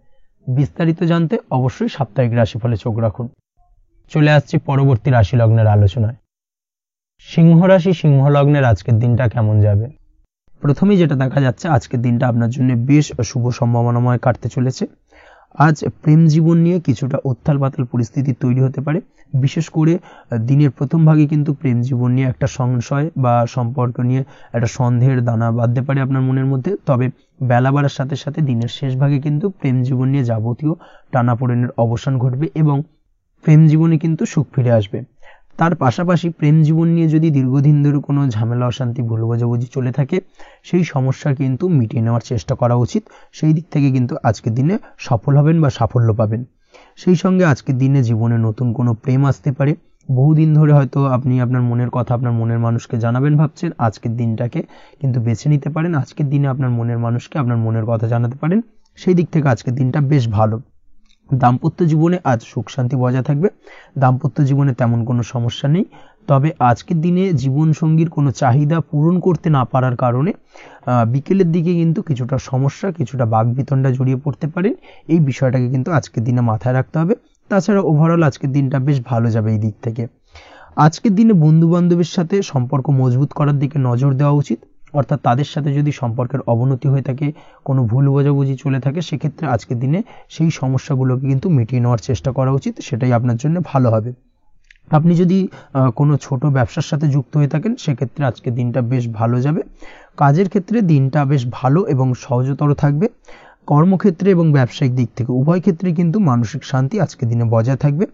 S1: বিস্তারিত জানতে অবশ্যই সাপ্তাহিক রাশিফলে চোখ রাখুন। চলে আসছি পরবর্তী রাশি লগ্নের আলোচনায়। সিংহ রাশি, সিংহ লগ্নের আজকের দিনটা কেমন যাবে? প্রথমেই যেটা দেখা যাচ্ছে, আজকের দিনটা আপনার জন্য বেশ শুভ সম্ভাবনাময় কাটতে চলেছে। আজ প্রেম জীবন নিয়ে কিছুটা উত্থাল পাতাল পরিস্থিতি তৈরি হতে পারে, বিশেষ করে দিনের প্রথম ভাগে কিন্তু প্রেম জীবন নিয়ে একটা সংশয় বা সম্পর্ক নিয়ে একটা সন্দেহের দানা বাঁধতে পারে আপনার মনের মধ্যে। তবে বেলা বাড়ার সাথে সাথে দিনের শেষ ভাগে কিন্তু প্রেম জীবন নিয়ে যাবতীয় টানাপোড়েনের অবসান ঘটবে এবং প্রেম জীবনে কিন্তু সুখ ফিরে আসবে। তার পাশাপাশি প্রেম জীবন নিয়ে যদি দীর্ঘদিন ধরে কোনো ঝামেলা, অশান্তি, ভুল বোঝাবুঝি চলে থাকে, সেই সমস্যা কিন্তু মিটিয়ে নেওয়ার চেষ্টা করা উচিত। সেই দিক থেকে কিন্তু আজকের দিনে সফল হবেন বা সাফল্য পাবেন। সেই সঙ্গে আজকের দিনে জীবনে নতুন কোনো প্রেম আসতে পারে। বহুদিন ধরে হয়তো আপনি আপনার মনের কথা আপনার মনের মানুষকে জানাবেন ভাবছেন, আজকের দিনটাকে কিন্তু বেছে নিতে পারেন। আজকের দিনে আপনার মনের মানুষকে আপনার মনের কথা জানাতে পারেন, সেই দিক থেকে আজকের দিনটা বেশ ভালো। দাম্পত্য জীবনে আজ সুখ শান্তি বজায় থাকবে। দাম্পত্য জীবনে তেমন কোনো সমস্যা নেই, তবে আজকের দিনে জীবনসঙ্গীর কোনো চাহিদা পূরণ করতে না পারার কারণে বিকেলের দিকে কিন্তু কিছুটা সমস্যা, কিছুটা বাকবিতণ্ডা জড়িয়ে পড়তে পারেন। এই বিষয়টাকে কিন্তু আজকের দিনে মাথায় রাখতে হবে। তাছাড়া ওভারঅল আজকের দিনটা বেশ ভালো যাবে এই দিক থেকে। আজকের দিনে বন্ধু বান্ধবের সাথে সম্পর্ক মজবুত করার দিকে নজর দেওয়া উচিত, অর্থাৎ তাদের সাথে যদি সম্পর্কের অবনতি হয়ে থাকে, কোনো ভুল বোঝাবুঝি চলে থাকে, সেক্ষেত্রে আজকের দিনে সেই সমস্যাগুলোকে কিন্তু মিটিয়ে নেওয়ার চেষ্টা করা উচিত, সেটাই আপনার জন্য ভালো হবে। আপনি যদি কোনো ছোট ব্যবসার সাথে যুক্ত হয়ে থাকেন, সেক্ষেত্রে আজকের দিনটা বেশ ভালো যাবে। কাজের ক্ষেত্রে দিনটা বেশ ভালো এবং সহজতর থাকবে। কর্মক্ষেত্রে এবং ব্যবসায়িক দিক থেকে উভয় ক্ষেত্রে কিন্তু মানসিক শান্তি আজকের দিনে বজায় থাকবে।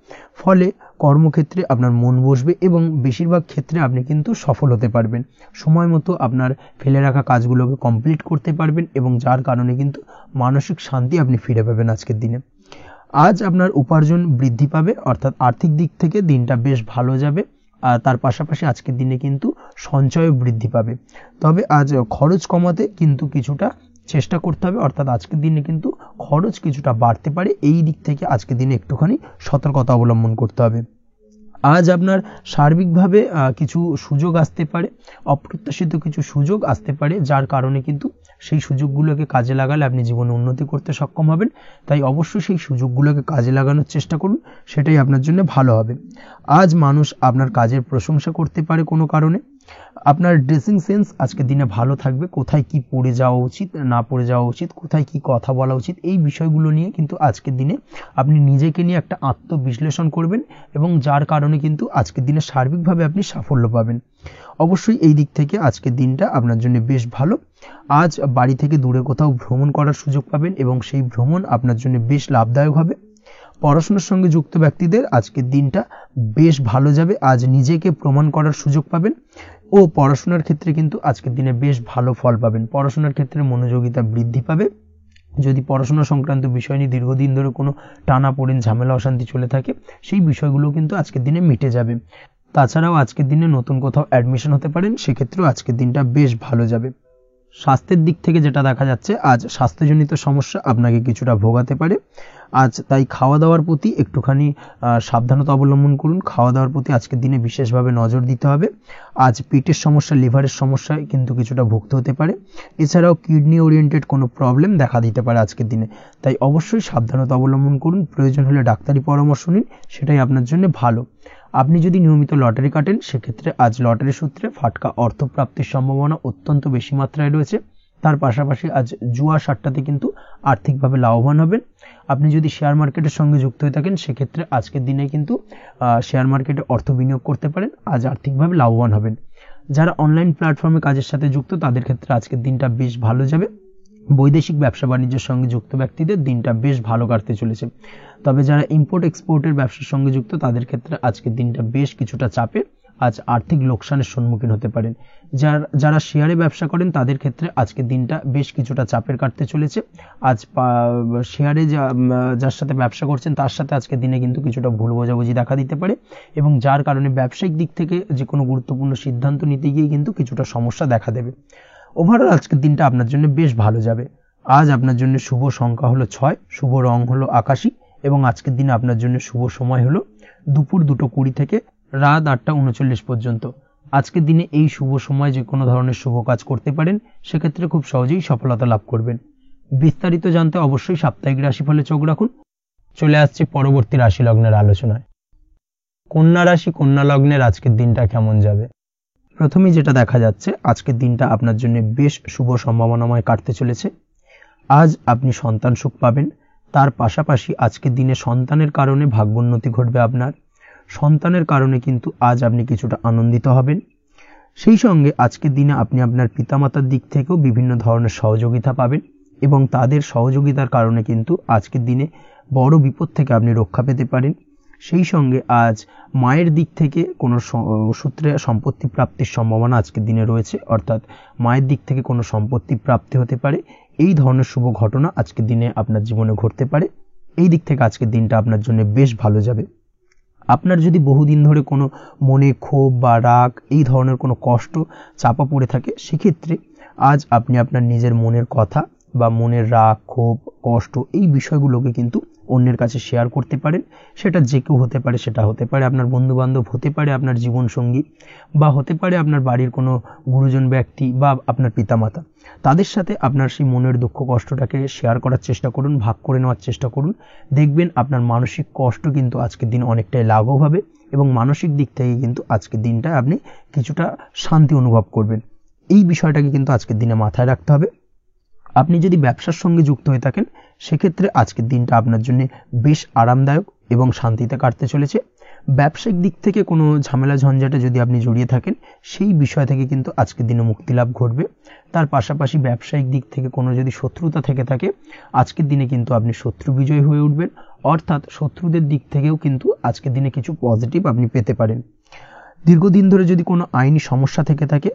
S1: ফলে কর্মক্ষেত্রে আপনার মন বসবে এবং বেশিরভাগ ক্ষেত্রে আপনি কিন্তু সফল হতে পারবেন। সময় মতো আপনার ফেলে রাখা কাজগুলোকে কমপ্লিট করতে পারবেন এবং যার কারণে কিন্তু মানসিক শান্তি আপনি ফিরে পাবেন আজকের দিনে। আজ আপনার উপার্জন বৃদ্ধি পাবে, অর্থাৎ আর্থিক দিক থেকে দিনটা বেশ ভালো যাবে। আর তার পাশাপাশি আজকের দিনে কিন্তু সঞ্চয়ও বৃদ্ধি পাবে। তবে আজ খরচ কমাতে কিন্তু কিছুটা চেষ্টা করতে হবে, অর্থাৎ আজকের দিনে কিন্তু খরচ কিছুটা বাড়তে পারে। এই দিক থেকে আজকের দিনে একটুখানি সতর্কতা অবলম্বন করতে হবে। আজ আপনার সার্বিকভাবে কিছু সুযোগ আসতে পারে, অপ্রত্যাশিত কিছু সুযোগ আসতে পারে, যার কারণে কিন্তু সেই সুযোগগুলোকে কাজে লাগালে আপনি জীবনে উন্নতি করতে সক্ষম হবেন। তাই অবশ্যই সেই সুযোগগুলোকে কাজে লাগানোর চেষ্টা করুন, সেটাই আপনার জন্য ভালো হবে। আজ মানুষ আপনার কাজের প্রশংসা করতে পারে কোনো কারণে। আপনার ড্রেসিং সেন্স আজকের দিনে ভালো থাকবে, কোথায় কি পরে যাওয়া উচিত, না পরে যাওয়া উচিত, কোথায় কি কথা বলা উচিত, এই বিষয়গুলো নিয়ে কিন্তু আজকের দিনে আপনি নিজেকে নিয়ে একটা আত্মবিশ্লেষণ করবেন এবং যার কারণে কিন্তু আজকের দিনে সার্বিকভাবে আপনি সাফল্য পাবেন। অবশ্যই এই দিক থেকে আজকের দিনটা আপনার জন্য বেশ ভালো। আজ বাড়ি থেকে দূরে কোথাও ভ্রমণ করার সুযোগ পাবেন এবং সেই ভ্রমণ আপনার জন্য বেশ লাভদায়ক হবে। পড়াশোনার সঙ্গে যুক্ত ব্যক্তিদের আজকের দিনটা বেশ ভালো যাবে। আজ নিজেকে প্রমাণ করার সুযোগ পাবেন ও পড়াশোনার ক্ষেত্রে কিন্তু আজকের দিনে বেশ ভালো ফল পাবেন। পড়াশোনার ক্ষেত্রে মনোযোগিতা বৃদ্ধি পাবে। যদি পড়াশোনা সংক্রান্ত বিষয় নিয়ে দীর্ঘদিন ধরে কোনো টানাপোড়েন, ঝামেলা, অশান্তি চলে থাকে, সেই বিষয়গুলো কিন্তু আজকের দিনে মিটে যাবে। তাছাড়াও আজকের দিনে নতুন কোথাও অ্যাডমিশন হতে পারেন, সেক্ষেত্রেও আজকের দিনটা বেশ ভালো যাবে। স্বাস্থ্যের দিক থেকে যেটা দেখা যাচ্ছে, আজ স্বাস্থ্যজনিত সমস্যা আপনাকে কিছুটা ভোগাতে পারে। আজ তাই খাওয়া দাওয়ার প্রতি একটুখানি সাবধানতা অবলম্বন করুন। খাওয়া দাওয়ার প্রতি আজকের দিনে বিশেষভাবে নজর দিতে হবে। আজ পেটের সমস্যা, লিভারের সমস্যায় কিন্তু কিছুটা ভুগতে হতে পারে। এছাড়াও কিডনি ওরিয়েন্টেড কোনো প্রবলেম দেখা দিতে পারে আজকের দিনে। তাই অবশ্যই সাবধানতা অবলম্বন করুন। প্রয়োজন হলে ডাক্তারি পরামর্শ নিন, সেটাই আপনার জন্য ভালো। আপনি যদি নিয়মিত লটারি কাটেন, সেক্ষেত্রে আজ লটারি সূত্রে ফাটকা অর্থপ্রাপ্তির সম্ভাবনা অত্যন্ত বেশি মাত্রায় রয়েছে। তার পাশাপাশি আজ জুয়া সাট্টাতে কিন্তু আর্থিকভাবে লাভবান হবেন। আপনি যদি শেয়ার মার্কেটের সঙ্গে যুক্ত হয়ে থাকেন, সেক্ষেত্রে আজকের দিনে কিন্তু শেয়ার মার্কেটে অর্থ বিনিয়োগ করতে পারেন, আজ আর্থিকভাবে লাভবান হবেন। যারা অনলাইন প্ল্যাটফর্মে কাজের সাথে যুক্ত, তাদের ক্ষেত্রে আজকের দিনটা বেশ ভালো যাবে। বৈদেশিক ব্যবসা বাণিজ্যের সঙ্গে যুক্ত ব্যক্তিদের দিনটা বেশ ভালো কাটতে চলেছে। তবে যারা ইম্পোর্ট এক্সপোর্টের ব্যবসার সঙ্গে যুক্ত, তাদের ক্ষেত্রে আজকের দিনটা বেশ কিছুটা চাপের। আজ আর্থিক লোকসানের সম্মুখীন হতে পারেন। যারা শেয়ারে ব্যবসা করেন, তাদের ক্ষেত্রে আজকের দিনটা বেশ কিছুটা চাপের কাটতে চলেছে। আজ শেয়ারে যার সাথে ব্যবসা করছেন, তার সাথে আজকের দিনে কিন্তু কিছুটা ভুল বোঝাবুঝি দেখা দিতে পারে এবং যার কারণে ব্যবসায়িক দিক থেকে যে কোনো গুরুত্বপূর্ণ সিদ্ধান্ত নিতে গিয়ে কিন্তু কিছুটা সমস্যা দেখা দেবে। ওভারঅল আজকের দিনটা আপনার জন্য বেশ ভালো যাবে। আজ আপনার জন্য শুভ সংখ্যা হলো 6, শুভ রং হলো আকাশী এবং আজকের দিনে আপনার জন্য শুভ সময় হলো দুপুর 2:20 থেকে রাত 8:39 পর্যন্ত। আজকের দিনে এই শুভ সময় যে কোনো ধরনের শুভ কাজ করতে পারেন, সেক্ষেত্রে খুব সহজেই সফলতা লাভ করবেন। বিস্তারিত জানতে অবশ্যই সাপ্তাহিক রাশিফলে চোখ রাখুন। চলে আসছে পরবর্তী রাশি লগ্নের আলোচনায়। কন্যা রাশি, কন্যা লগ্নের আজকের দিনটা কেমন যাবে? প্রথমেই যেটা দেখা যাচ্ছে, আজকের দিনটা আপনার জন্য বেশ শুভ সম্ভাবনাময় কাটতে চলেছে। আজ আপনি সন্তান সুখ পাবেন। তার পাশাপাশি আজকের দিনে সন্তানের কারণে ভাগ্যোন্নতি ঘটবে আপনার। সন্তানের কারণে কিন্তু আজ আপনি কিছুটা আনন্দিত হবেন। সেই সঙ্গে আজকের দিনে আপনি আপনার পিতামাতার দিক থেকেও বিভিন্ন ধরনের সহযোগিতা পাবেন এবং তাদের সহযোগিতার কারণে কিন্তু আজকের দিনে বড় বিপদ থেকে আপনি রক্ষা পেতে পারেন। সেই সঙ্গে আজ মায়ের দিক থেকে কোনো সূত্রে সম্পত্তি প্রাপ্তির সম্ভাবনা আজকের দিনে রয়েছে, অর্থাৎ মায়ের দিক থেকে কোনো সম্পত্তি প্রাপ্তি হতে পারে। এই ধরনের শুভ ঘটনা আজকের দিনে আপনার জীবনে ঘটতে পারে। এই দিক থেকে আজকের দিনটা আপনার জন্য বেশ ভালো যাবে। আপনার যদি বহুদিন ধরে কোনো মনে ক্ষোভ বা রাগ, এই ধরনের কোনো কষ্ট চাপা পড়ে থাকে, সেক্ষেত্রে আজ আপনি আপনার নিজের মনের কথা বা মনের রাগ, ক্ষোভ, কষ্ট, এই বিষয়গুলোকে কিন্তু অন্যের কাছে শেয়ার করতে পারেন। সেটা যে কেউ হতে পারে, সেটা হতে পারে আপনার বন্ধু বান্ধব, হতে পারে আপনার জীবনসঙ্গী, বা হতে পারে আপনার বাড়ির কোনো গুরুজন ব্যক্তি বা আপনার পিতামাতা। তাদের সাথে আপনার সেই মনের দুঃখ কষ্টটাকে শেয়ার করার চেষ্টা করুন, ভাগ করে নেওয়ার চেষ্টা করুন। দেখবেন আপনার মানসিক কষ্ট কিন্তু আজকের দিন অনেকটাই লাঘব হবে এবং মানসিক দিক থেকে কিন্তু আজকের দিনটা আপনি কিছুটা শান্তি অনুভব করবেন। এই বিষয়টাকে কিন্তু আজকের দিনে মাথায় রাখতে হবে। আপনি যদি ব্যবসার সঙ্গে যুক্ত হয়ে থাকেন, সেক্ষেত্রে আজকের দিনটা আপনার জন্য বেশ আরামদায়ক এবং শান্তিতে কাটতে চলেছে। ব্যবসায়িক দিক থেকে কোনো ঝামেলা ঝঞ্ঝাটে যদি আপনি জড়িয়ে থাকেন, সেই বিষয় থেকে কিন্তু আজকের দিনে মুক্তি লাভ ঘটবে। তার পাশাপাশি ব্যবসায়িক দিক থেকে কোনো যদি শত্রুতা থেকে থাকে, আজকের দিনে কিন্তু আপনি শত্রু বিজয়ী হয়ে উঠবেন, অর্থাৎ শত্রুদের দিক থেকেও কিন্তু আজকের দিনে কিছু পজিটিভ আপনি পেতে পারেন। দীর্ঘদিন ধরে যদি কোনো আইনি সমস্যা থেকে থাকে,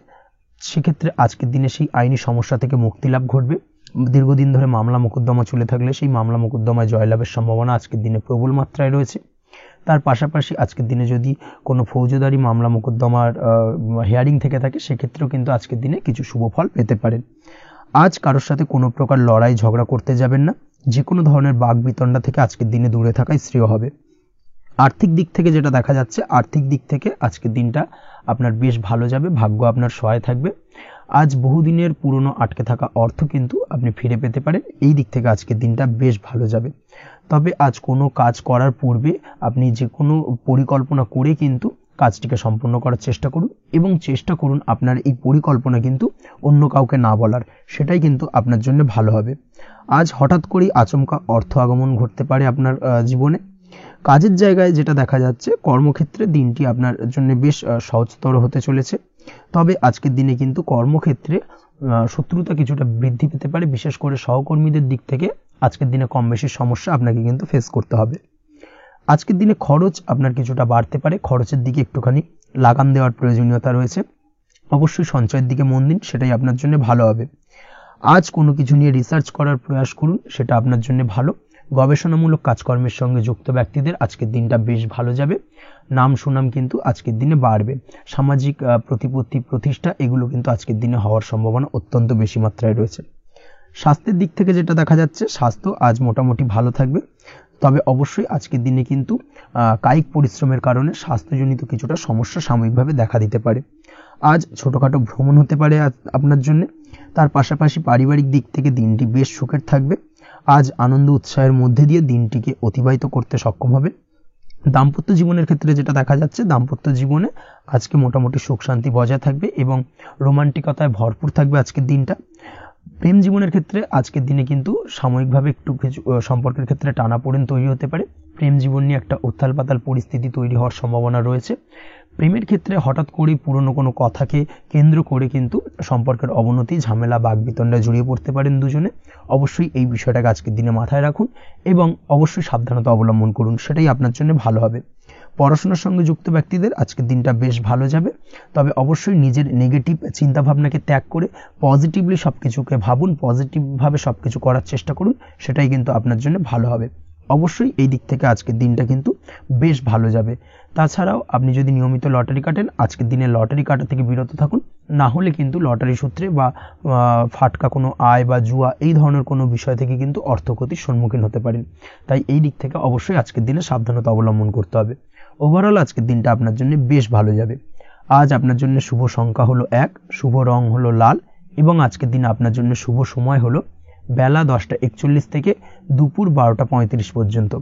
S1: সেক্ষেত্রে আজকের দিনে সেই আইনি সমস্যা থেকে মুক্তি লাভ ঘটবে। দীর্ঘদিন ধরে মামলা মোকদ্দমা চলে থাকলে সেই মামলা মোকদ্দমায় জয়লাভের সম্ভাবনা আজকের দিনে প্রবল মাত্রায় রয়েছে। তার পাশাপাশি আজকের দিনে যদি কোনো ফৌজদারি মামলা মোকদ্দমার হিয়ারিং থেকে থাকে, সেক্ষেত্রেও কিন্তু আজকের দিনে কিছু শুভ ফল পেতে পারেন। আজ কারোর সাথে কোনো প্রকার লড়াই ঝগড়া করতে যাবেন না। যে কোনো ধরনের বাক বিতণ্ডা থেকে আজকের দিনে দূরে থাকাই শ্রেয় হবে। আর্থিক দিক থেকে যেটা দেখা যাচ্ছে, আর্থিক দিক থেকে আজকের দিনটা আপনার বেশ ভালো যাবে, ভাগ্য আপনার সহায় থাকবে। আজ বহুদিনের পুরনো আটকে থাকা অর্থ কিন্তু আপনি ফিরে পেতে পারেন। এই দিক থেকে আজকের দিনটা বেশ ভালো যাবে। তবে আজ কোনো কাজ করার পূর্বে আপনি যে কোনো পরিকল্পনা করে কিন্তু কাজটিকে সম্পন্ন করার চেষ্টা করুন এবং চেষ্টা করুন আপনার এই পরিকল্পনা কিন্তু অন্য কাউকে না বলার, সেটাই কিন্তু আপনার জন্য ভালো হবে। আজ হঠাৎ করেই আচমকা অর্থ আগমন ঘটতে পারে আপনার জীবনে। কাজের জায়গায় যেটা দেখা যাচ্ছে, কর্মক্ষেত্রে দিনটি আপনার জন্য বেশ সহজতর হতে চলেছে। তবে আজকের দিনে কিন্তু কর্মক্ষেত্রে শত্রুতা কিছুটা বৃদ্ধি পেতে পারে, বিশেষ করে সহকর্মীদের দিক থেকে আজকের দিনে কম বেশি সমস্যা আপনাকে কিন্তু ফেস করতে হবে। আজকের দিনে খরচ আপনার কিছুটা বাড়তে পারে, খরচের দিকে একটুখানি লাগাম দেওয়ার প্রয়োজনীয়তা রয়েছে। অবশ্যই সঞ্চয়ের দিকে মন দিন, সেটাই আপনার জন্য ভালো হবে। আজ কোনো কিছু নিয়ে রিসার্চ করার প্রয়াস করুন, সেটা আপনার জন্য ভালো। গবেষণামূলক কাজকর্মের সঙ্গে যুক্ত ব্যক্তিদের আজকের দিনটা বেশ ভালো যাবে। নাম সুনাম কিন্তু আজকের দিনে বাড়বে। সামাজিক প্রতিপত্তি প্রতিষ্ঠা এগুলো কিন্তু আজকের দিনে হওয়ার সম্ভাবনা অত্যন্ত বেশি মাত্রায় রয়েছে। স্বাস্থ্যের দিক থেকে যেটা দেখা যাচ্ছে, স্বাস্থ্য আজ মোটামুটি ভালো থাকবে। তবে অবশ্যই আজকের দিনে কিন্তু কায়িক পরিশ্রমের কারণে স্বাস্থ্যজনিত কিছুটা সমস্যা সাময়িকভাবে দেখা দিতে পারে। আজ ছোটোখাটো ভ্রমণ হতে পারে আপনার জন্য। তার পাশাপাশি পারিবারিক দিক থেকে দিনটি বেশ সুখের থাকবে। আজ আনন্দ উৎসাহের মধ্যে দিয়ে দিনটিকে অতিবাহিত করতে সক্ষম হবে। দাম্পত্য জীবনের ক্ষেত্রে যেটা দেখা যাচ্ছে, দাম্পত্য জীবনে আজকে মোটামুটি সুখ শান্তি বজায় থাকবে এবং রোমান্টিকতায় ভরপুর থাকবে আজকের দিনটা। প্রেম জীবনের ক্ষেত্রে আজকের দিনে কিন্তু সাময়িকভাবে একটু কিছু সম্পর্কের ক্ষেত্রে টানাপোড়েন তৈরি হতে পারে। প্রেম জীবন নিয়ে একটা উত্থাল পাতাল পরিস্থিতি তৈরি হওয়ার সম্ভাবনা রয়েছে। প্রেমের ক্ষেত্রে হঠাৎ করেই পুরনো কোনো কথাকে কেন্দ্র করে কিন্তু সম্পর্কের অবনতি, ঝামেলা, বাগবিতণ্ডায় জড়িয়ে পড়তে পারেন দুজনে। অবশ্যই এই বিষয়টাকে আজকের দিনে মাথায় রাখুন এবং অবশ্যই সাবধানতা অবলম্বন করুন, সেটাই আপনার জন্য ভালো হবে। পড়াশোনার সঙ্গে যুক্ত ব্যক্তিদের আজকের দিনটা বেশ ভালো যাবে। তবে অবশ্যই নিজের নেগেটিভ চিন্তাভাবনাকে ত্যাগ করে পজিটিভলি সব কিছুকে ভাবুন, পজিটিভভাবে সব কিছু করার চেষ্টা করুন, সেটাই কিন্তু আপনার জন্য ভালো হবে। অবশ্যই এই দিক থেকে আজকের দিনটা কিন্তু বেশ ভালো যাবে। তাছাড়াও আপনি যদি নিয়মিত লটারি কাটেন, আজকের দিনে লটারি কাটা থেকে বিরত থাকুন। না হলে কিন্তু লটারি সূত্রে বা ফাটকা কোনো আয় বা জুয়া এই ধরনের কোনো বিষয় থেকে কিন্তু অর্থক্ষতির সম্মুখীন হতে পারেন। তাই এই দিক থেকে অবশ্যই আজকের দিনে সাবধানতা অবলম্বন করতে হবে। ওভারঅল আজকের দিনটা আপনার জন্য বেশ ভালো যাবে। আজ আপনার জন্য শুভ সংখ্যা হলো 1, শুভ রং হলো লাল এবং আজকের দিনে আপনার জন্য শুভ সময় হলো বেলা 10:41 থেকে দুপুর 12:35 পর্যন্ত।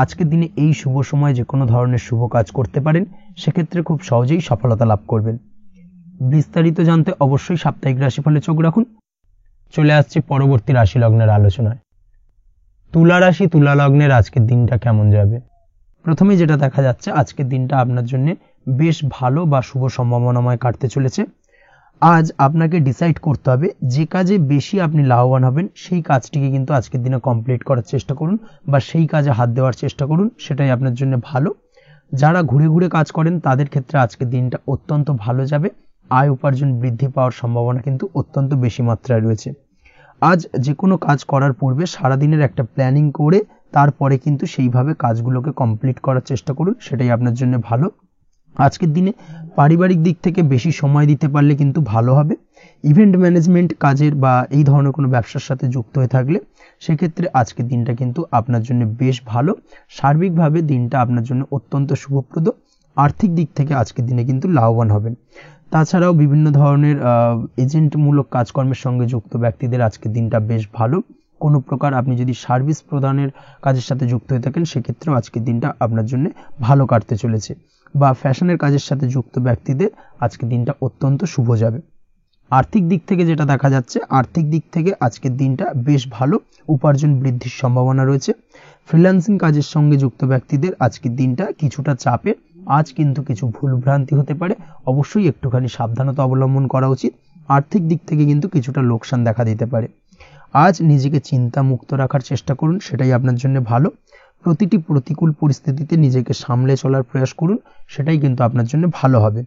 S1: আজকের দিনে এই শুভ সময় যে কোনো ধরনের শুভ কাজ করতে পারেন, সেক্ষেত্রে খুব সহজেই সফলতা লাভ করবেন। বিস্তারিত জানতে অবশ্যই সাপ্তাহিক রাশিফলে চোখ রাখুন। চলে আসছে পরবর্তী রাশি লগ্নের আলোচনায়। তুলা রাশি, তুলা লগ্নের আজকের দিনটা কেমন যাবে? প্রথমে যেটা দেখা যাচ্ছে, আজকের দিনটা আপনার জন্য বেশ ভালো বা শুভ সম্ভাবনাময় কাটতে চলেছে। আজ আপনাকে ডিসাইড করতে হবে যে কাজে বেশি আপনি লাভবান হবেন, সেই কাজটিকে কিন্তু আজকের দিনে কমপ্লিট করার চেষ্টা করুন বা সেই কাজে হাত দেওয়ার চেষ্টা করুন, সেটাই আপনার জন্য ভালো। যারা ঘুরে ঘুরে কাজ করেন তাদের ক্ষেত্রে আজকের দিনটা অত্যন্ত ভালো যাবে। আয় উপার্জন বৃদ্ধি পাওয়ার সম্ভাবনা কিন্তু অত্যন্ত বেশি মাত্রায় রয়েছে। আজ যে কোনো কাজ করার পূর্বে সারাদিনের একটা প্ল্যানিং করে তারপরে কিন্তু সেইভাবে কাজগুলোকে কমপ্লিট করার চেষ্টা করুন, সেটাই আপনার জন্য ভালো। আজকের দিনে পারিবারিক দিক থেকে বেশি সময় দিতে পারলে কিন্তু ভালো হবে। ইভেন্ট ম্যানেজমেন্ট কাজের বা এই ধরনের কোনো ব্যবসার সাথে যুক্ত হয়ে থাকলে সেক্ষেত্রে আজকের দিনটা কিন্তু আপনার জন্য বেশ ভালো। সার্বিকভাবে দিনটা আপনার জন্য অত্যন্ত শুভপ্রদ। আর্থিক দিক থেকে আজকের দিনে কিন্তু লাভবান হবেন। তাছাড়াও বিভিন্ন ধরনের এজেন্টমূলক কাজকর্মের সঙ্গে যুক্ত ব্যক্তিদের আজকের দিনটা বেশ ভালো। কোনো প্রকার আপনি যদি সার্ভিস প্রদানের কাজের সাথে যুক্ত হয়ে থাকেন সেক্ষেত্রেও আজকের দিনটা আপনার জন্য ভালো কাটতে চলেছে। বা ফ্যাশনের কাজের সাথে যুক্ত ব্যক্তিদের আজকের দিনটা অত্যন্ত শুভ যাবে। আর্থিক দিক থেকে যেটা দেখা যাচ্ছে, আর্থিক দিক থেকে আজকের দিনটা বেশ ভালো, উপার্জন বৃদ্ধির সম্ভাবনা রয়েছে। ফ্রিল্যান্সিং কাজের সঙ্গে যুক্ত ব্যক্তিদের আজকের দিনটা কিছুটা চাপের। আজ কিন্তু কিছু ভুলভ্রান্তি হতে পারে, অবশ্যই একটুখানি সাবধানতা অবলম্বন করা উচিত। আর্থিক দিক থেকে কিন্তু কিছুটা লোকসান দেখা দিতে পারে। আজ নিজেকে চিন্তা মুক্ত রাখার চেষ্টা করুন, সেটাই আপনার জন্য ভালো। প্রতিটি প্রতিকূল পরিস্থিতিতে নিজেকে সামলে চলার প্রয়াস করুন, সেটাই কিন্তু আপনার জন্য ভালো হবে।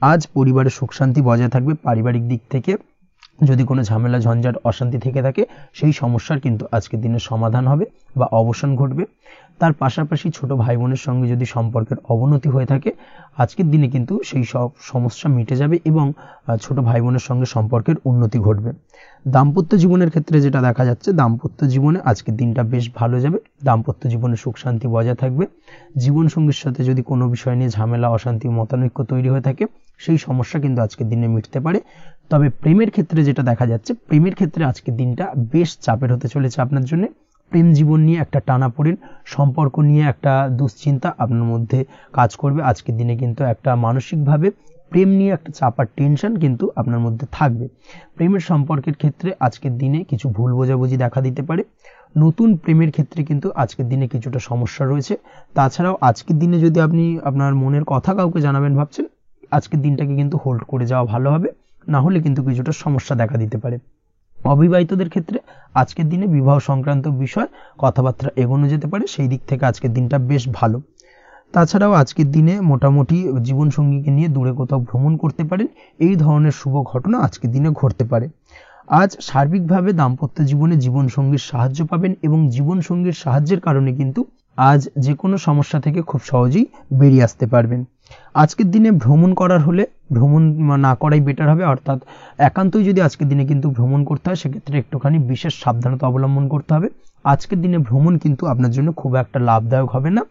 S1: আজ পরিবারের সুখ শান্তি বজায় থাকবে। পারিবারিক দিক থেকে যদি কোনো ঝামেলা ঝঞ্ঝাট অশান্তি থেকে থাকে সেই সমস্যার কিন্তু আজকের দিনে সমাধান হবে বা অবসান ঘটবে। তার পাশাপাশি ছোট ভাই বোনের সঙ্গে যদি সম্পর্কের অবনতি হয়ে থাকে আজকের দিনে কিন্তু সেই সব সমস্যা মিটে যাবে এবং ছোট ভাই বোনের সঙ্গে সম্পর্কের উন্নতি ঘটবে। দাম্পত্য জীবনের ক্ষেত্রে যেটা দেখা যাচ্ছে, দাম্পত্য জীবনে আজকের দিনটা বেশ ভালো যাবে। দাম্পত্য জীবনে সুখ শান্তি বজায় থাকবে। জীবন সঙ্গীর সাথে যদি কোনো বিষয় নিয়ে ঝামেলা অশান্তি মতানৈক্য তৈরি হয়ে থাকে সেই সমস্যা কিন্তু আজকের দিনে মিটতে পারে। তবে প্রেমের ক্ষেত্রে যেটা দেখা যাচ্ছে, প্রেমের ক্ষেত্রে আজকের দিনটা বেশ চাপের হতে চলেছে আপনার জন্য। প্রেম জীবন নিয়ে একটা টানাপোড়েন, সম্পর্ক নিয়ে একটা দুশ্চিন্তা আপনার মধ্যে কাজ করবে। আজকের দিনে কিন্তু একটা মানসিকভাবে প্রেম নিয়ে একটা চাপার টেনশন কিন্তু আপনার মধ্যে থাকবে। প্রেমের সম্পর্কের ক্ষেত্রে আজকের দিনে কিছু ভুল বোঝাবুঝি দেখা দিতে পারে। নতুন প্রেমের ক্ষেত্রে কিন্তু আজকের দিনে কিছুটা সমস্যা রয়েছে। তাছাড়াও আজকের দিনে যদি আপনি আপনার মনের কথা কাউকে জানাবেন ভাবছেন, আজকের দিনটাকে কিন্তু হোল্ড করে যাওয়া ভালো হবে, না হলে কিন্তু কিছুটা সমস্যা দেখা দিতে পারে। অবিবাহিতদের ক্ষেত্রে আজকের দিনে বিবাহ সংক্রান্ত বিষয় কথাবার্তা এগোনো যেতে পারে, সেই দিক থেকে আজকের দিনটা বেশ ভালো। তাছাড়াও আজকের দিনে মোটামুটি জীবনসঙ্গীকে নিয়ে দূরে কোথাও ভ্রমণ করতে পারেন, এই ধরনের শুভ ঘটনা আজকের দিনে ঘটতে পারে। আজ সার্বিকভাবে দাম্পত্য জীবনে জীবনসঙ্গীর সাহায্য পাবেন এবং জীবনসঙ্গীর সাহায্যের কারণে কিন্তু আজ যে কোনো সমস্যা থেকে খুব সহজেই বেরিয়ে আসতে পারবেন। আজকের দিনে ভ্রমণ করার হলে ভ্রমণ না করাই বেটার হবে, অর্থাৎ একান্তই যদি আজকের দিনে কিন্তু ভ্রমণ করতে হয় সেক্ষেত্রে একটুখানি বিশেষ সাবধানতা অবলম্বন করতে হবে। আজকের দিনে ভ্রমণ কিন্তু আপনার জন্য খুব একটা লাভদায়ক হবে না,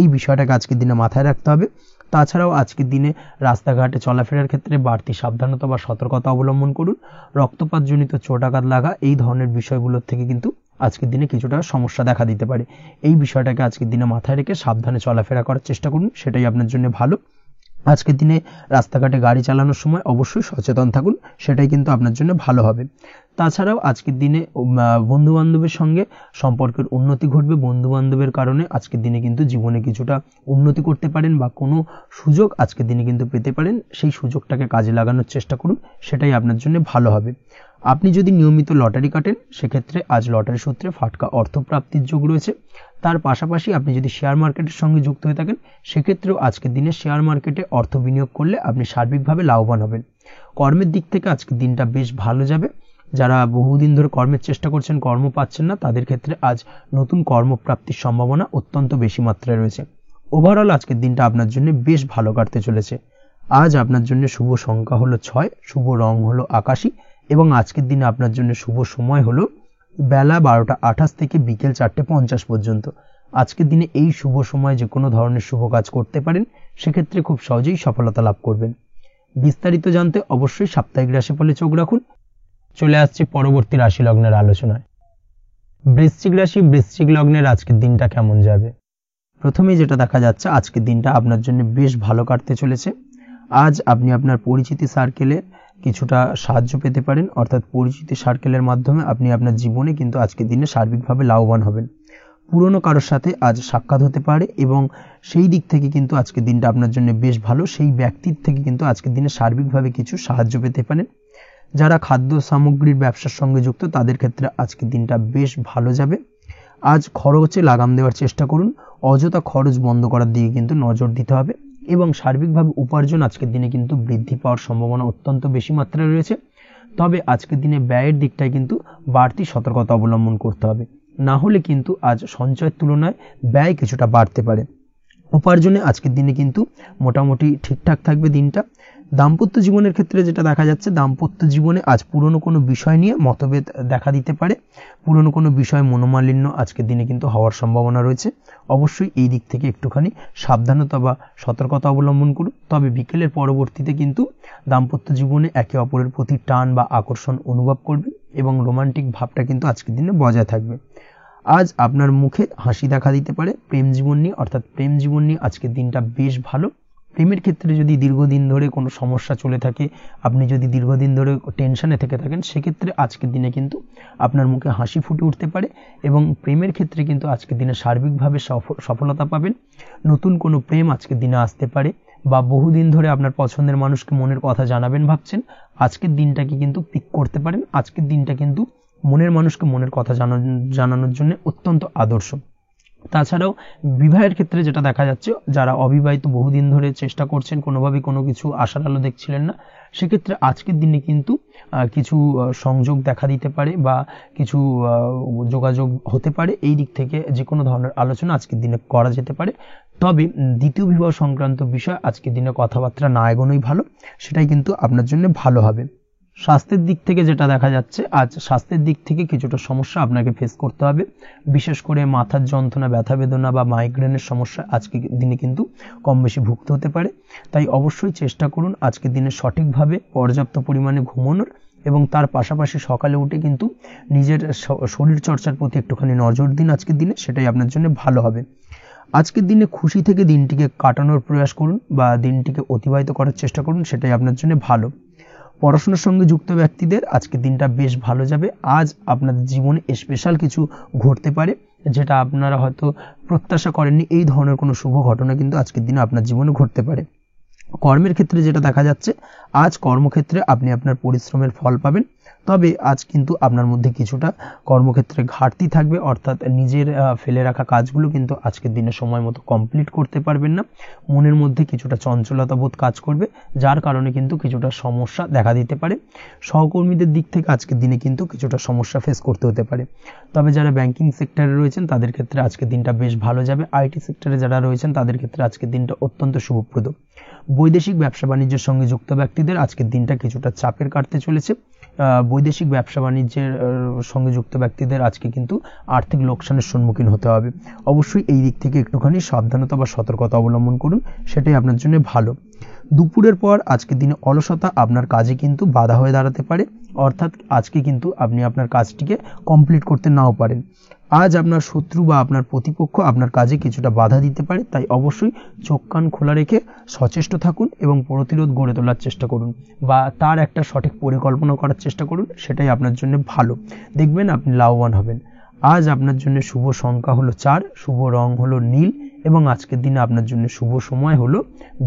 S1: এই বিষয়টাকে আজকের দিনে মাথায় রাখতে হবে। তাছাড়াও আজকের দিনে রাস্তাঘাটে চলাফেরার ক্ষেত্রে বাড়তি সাবধানতা বা সতর্কতা অবলম্বন করুন। রক্তপাতজনিত চোটাঘাত লাগা এই ধরনের বিষয়গুলোর থেকে কিন্তু আজকের দিনে কিছুটা সমস্যা দেখা দিতে পারে। এই বিষয়টাকে আজকের দিনে মাথায় রেখে সাবধানে চলাফেরা করার চেষ্টা করুন, সেটাই আপনার জন্য ভালো। আজকের দিনে রাস্তাঘাটে গাড়ি চালানোর সময় অবশ্যই সচেতন থাকুন, সেটাই কিন্তু আপনার জন্য ভালো হবে। তাছাড়াও আজকের দিনে বন্ধু বান্ধবের সঙ্গে সম্পর্কের উন্নতি ঘটবে। বন্ধু বান্ধবের কারণে আজকের দিনে কিন্তু জীবনে কিছুটা উন্নতি করতে পারেন বা কোনো সুযোগ আজকের দিনে কিন্তু পেতে পারেন, সেই সুযোগটাকে কাজে লাগানোর চেষ্টা করুন, সেটাই আপনার জন্য ভালো হবে। আপনি যদি নিয়মিত লটারি কাটেন সেক্ষেত্রে আজ লটারি সূত্রে ফাটকা অর্থপ্রাপ্তির যোগ রয়েছে। তার পাশাপাশি আপনি যদি শেয়ার মার্কেটের সঙ্গে যুক্ত হয়ে থাকেন সেক্ষেত্রেও আজকের দিনে শেয়ার মার্কেটে অর্থ বিনিয়োগ করলে আপনি সার্বিকভাবে লাভবান হবেন। কর্মের দিক থেকে আজকের দিনটা বেশ ভালো যাবে। যারা বহুদিন ধরে কর্মের চেষ্টা করছেন কর্ম পাচ্ছেন না তাদের ক্ষেত্রে আজ নতুন কর্মপ্রাপ্তির সম্ভাবনা অত্যন্ত বেশি মাত্রায় রয়েছে। ওভারঅল আজকের দিনটা আপনার জন্য বেশ ভালো কাটতে চলেছে। আজ আপনার জন্য শুভ সংখ্যা হলো 6, শুভ রং হলো আকাশী এবং আজকের দিনে আপনার জন্য শুভ সময় হলো বেলা 12:28 থেকে বিকেল 4:50 পর্যন্ত। আজকের দিনে এই শুভ সময় যে কোনো ধরনের শুভ কাজ করতে পারেন, সেক্ষেত্রে খুব সহজেই সফলতা লাভ করবেন। বিস্তারিত জানতে অবশ্যই সাপ্তাহিক রাশিফলে চোখ রাখুন। চলে আসছে পরবর্তী রাশি লগ্নের আলোচনায়। বৃশ্চিক রাশি, বৃশ্চিক লগ্নের আজকের দিনটা কেমন যাবে? প্রথমেই যেটা দেখা যাচ্ছে আজকের দিনটা আপনার জন্য বেশ ভালো কাটতে চলেছে। আজ আপনি আপনার পরিচিতি সার্কেলে কিছুটা সাহায্য পেতে পারেন, অর্থাৎ পরিচিতি সার্কেলের মাধ্যমে আপনি আপনার জীবনে কিন্তু আজকের দিনে সার্বিকভাবে লাভবান হবেন। পুরনো কারোর সাথে আজ সাক্ষাৎ হতে পারে এবং সেই দিক থেকে কিন্তু আজকের দিনটা আপনার জন্য বেশ ভালো। সেই ব্যক্তির থেকে কিন্তু আজকের দিনে সার্বিকভাবে কিছু সাহায্য পেতে পারেন। যারা খাদ্য সামগ্রীর ব্যবসার সঙ্গে যুক্ত তাদের ক্ষেত্রে আজকের দিনটা বেশ ভালো যাবে। আজ খরচে লাগাম দেওয়ার চেষ্টা করুন, অযথা খরচ বন্ধ করার দিকে কিন্তু নজর দিতে হবে এবং সার্বিকভাবে উপার্জন আজকের দিনে কিন্তু বৃদ্ধি পাওয়ার সম্ভাবনা অত্যন্ত বেশি মাত্রায় রয়েছে। তবে আজকের দিনে ব্যয়ের দিকটায় কিন্তু বাড়তি সতর্কতা অবলম্বন করতে হবে, না হলে কিন্তু আজ সঞ্চয়ের তুলনায় ব্যয় কিছুটা বাড়তে পারে। উপার্জনে আজকের দিনে কিন্তু মোটামুটি ঠিকঠাক থাকবে দিনটা। দাম্পত্য জীবনের ক্ষেত্রে যেটা দেখা যাচ্ছে, দাম্পত্য জীবনে আজ পুরনো কোনো বিষয় নিয়ে মতভেদ দেখা দিতে পারে, পুরনো কোনো বিষয় মনোমালিন্য আজকের দিনে কিন্তু হওয়ার সম্ভাবনা রয়েছে। অবশ্যই এই দিক থেকে একটুখানি সাবধানতা বা সতর্কতা অবলম্বন করুন। তবে বিকেলের পরবর্তীতে কিন্তু দাম্পত্য জীবনে একে অপরের প্রতি টান বা আকর্ষণ অনুভব করবে এবং রোমান্টিক ভাবটা কিন্তু আজকের দিনে বজায় থাকবে। আজ আপনার মুখে হাসি দেখা দিতে পারে। প্রেম জীবন নিয়ে অর্থাৎ প্রেম জীবন নিয়ে আজকের দিনটা বেশ ভালো। প্রেমের ক্ষেত্রে যদি দীর্ঘদিন ধরে কোনো সমস্যা চলে থাকে, আপনি যদি দীর্ঘদিন ধরে টেনশনে থেকে থাকেন, সেক্ষেত্রে আজকের দিনে কিন্তু আপনার মুখে হাসি ফুটে উঠতে পারে এবং প্রেমের ক্ষেত্রে কিন্তু আজকের দিনে সার্বিকভাবে সফলতা পাবেন। নতুন কোনো প্রেম আজকের দিনে আসতে পারে, বা বহুদিন ধরে আপনার পছন্দের মানুষকে মনের কথা জানাবেন ভাবছেন, আজকের দিনটাকে কিন্তু পিক করতে পারেন। আজকের দিনটা কিন্তু মনের মানুষকে মনের কথা জানানোর জন্য অত্যন্ত আদর্শ। তাছাড়াও বিবাহের ক্ষেত্রে যেটা দেখা যাচ্ছে, যারা অবিবাহিত বহুদিন ধরে চেষ্টা করছেন, কোনোভাবে কোনো কিছু আশার আলো দেখছিলেন না, সেক্ষেত্রে আজকের দিনে কিন্তু কিছু সংযোগ দেখা দিতে পারে বা কিছু যোগাযোগ হতে পারে। এই দিক থেকে যে কোনো ধরনের আলোচনা আজকের দিনে করা যেতে পারে। তবে দ্বিতীয় বিবাহ সংক্রান্ত বিষয় আজকের দিনে কথাবার্তা না এগোনোই ভালো, সেটাই কিন্তু আপনার জন্য ভালো হবে। স্বাস্থ্যের দিক থেকে যেটা দেখা যাচ্ছে, আজ স্বাস্থ্যের দিক থেকে কিছুটা সমস্যা আপনাকে ফেস করতে হবে। বিশেষ করে মাথার যন্ত্রণা, ব্যথা বেদনা বা মাইগ্রেনের সমস্যা আজকের দিনে কিন্তু কম বেশি ভুগতে হতে পারে। তাই অবশ্যই চেষ্টা করুন আজকের দিনে সঠিকভাবে পর্যাপ্ত পরিমাণে ঘুমানোর, এবং তার পাশাপাশি সকালে উঠে কিন্তু নিজের শরীর চর্চার প্রতি একটুখানি নজর দিন আজকের দিনে, সেটাই আপনার জন্য ভালো হবে। আজকের দিনে খুশি থেকে দিনটিকে কাটানোর প্রয়াস করুন বা দিনটিকে অতিবাহিত করার চেষ্টা করুন, সেটাই আপনার জন্য ভালো। পড়াশোনার সঙ্গে যুক্ত ব্যক্তিদের আজকের দিনটা বেশ ভালো যাবে। আজ আপনাদের জীবনে স্পেশাল কিছু ঘটতে পারে, যেটা আপনারা হয়তো প্রত্যাশা করেননি। এই ধরনের কোনো শুভ ঘটনা কিন্তু আজকের দিনে আপনার জীবনে ঘটতে পারে। কর্মের ক্ষেত্রে যেটা দেখা যাচ্ছে, আজ কর্মক্ষেত্রে আপনি আপনার পরিশ্রমের ফল পাবেন। তবে আজ কিন্তু আপনার মধ্যে কিছুটা কর্মক্ষেত্রে ঘাটতি থাকবে, অর্থাৎ নিজের ফেলে রাখা কাজগুলো কিন্তু আজকের দিনে সময় মতো কমপ্লিট করতে পারবেন না। মনের মধ্যে কিছুটা চঞ্চলতা বোধ কাজ করবে, যার কারণে কিন্তু কিছুটা সমস্যা দেখা দিতে পারে। সহকর্মীদের দিক থেকে আজকের দিনে কিন্তু কিছুটা সমস্যা ফেস করতে হতে পারে। তবে যারা ব্যাংকিং সেক্টরে রয়েছেন তাদের ক্ষেত্রে আজকের দিনটা বেশ ভালো যাবে। আইটি সেক্টরে যারা রয়েছেন তাদের ক্ষেত্রে আজকের দিনটা অত্যন্ত শুভপ্রদ। বৈদেশিক ব্যবসা বাণিজ্যের সঙ্গে যুক্ত ব্যক্তিদের আজকের দিনটা কিছুটা চাপের কাটতে চলেছে। বৈদেশিক ব্যবসা বাণিজ্যের সঙ্গে যুক্ত ব্যক্তিদের আজকে কিন্তু আর্থিক লোকসানের সম্মুখীন হতে হবে। অবশ্যই এই দিক থেকে একটুখানি সাবধানতা বা সতর্কতা অবলম্বন করুন, সেটাই আপনার জন্য ভালো। দুপুরের পর আজকের দিনে অলসতা আপনার কাজে কিন্তু বাধা হয়ে দাঁড়াতে পারে, অর্থাৎ আজকে কিন্তু আপনি আপনার কাজটিকে কমপ্লিট করতে নাও পারেন। আজ আপনার শত্রু বা আপনার প্রতিপক্ষ আপনার কাজে কিছুটা বাধা দিতে পারে, তাই অবশ্যই চোখ কান খোলা রেখে সচেষ্ট থাকুন এবং প্রতিরোধ গড়ে তোলার চেষ্টা করুন বা তার একটা সঠিক পরিকল্পনা করার চেষ্টা করুন, সেটাই আপনার জন্য ভালো। দেখবেন আপনি লাভবান হবেন। আজ আপনার জন্য শুভ সংখ্যা হলো 4, শুভ রং হলো নীল, এবং আজকের দিনে আপনার জন্য শুভ সময় হলো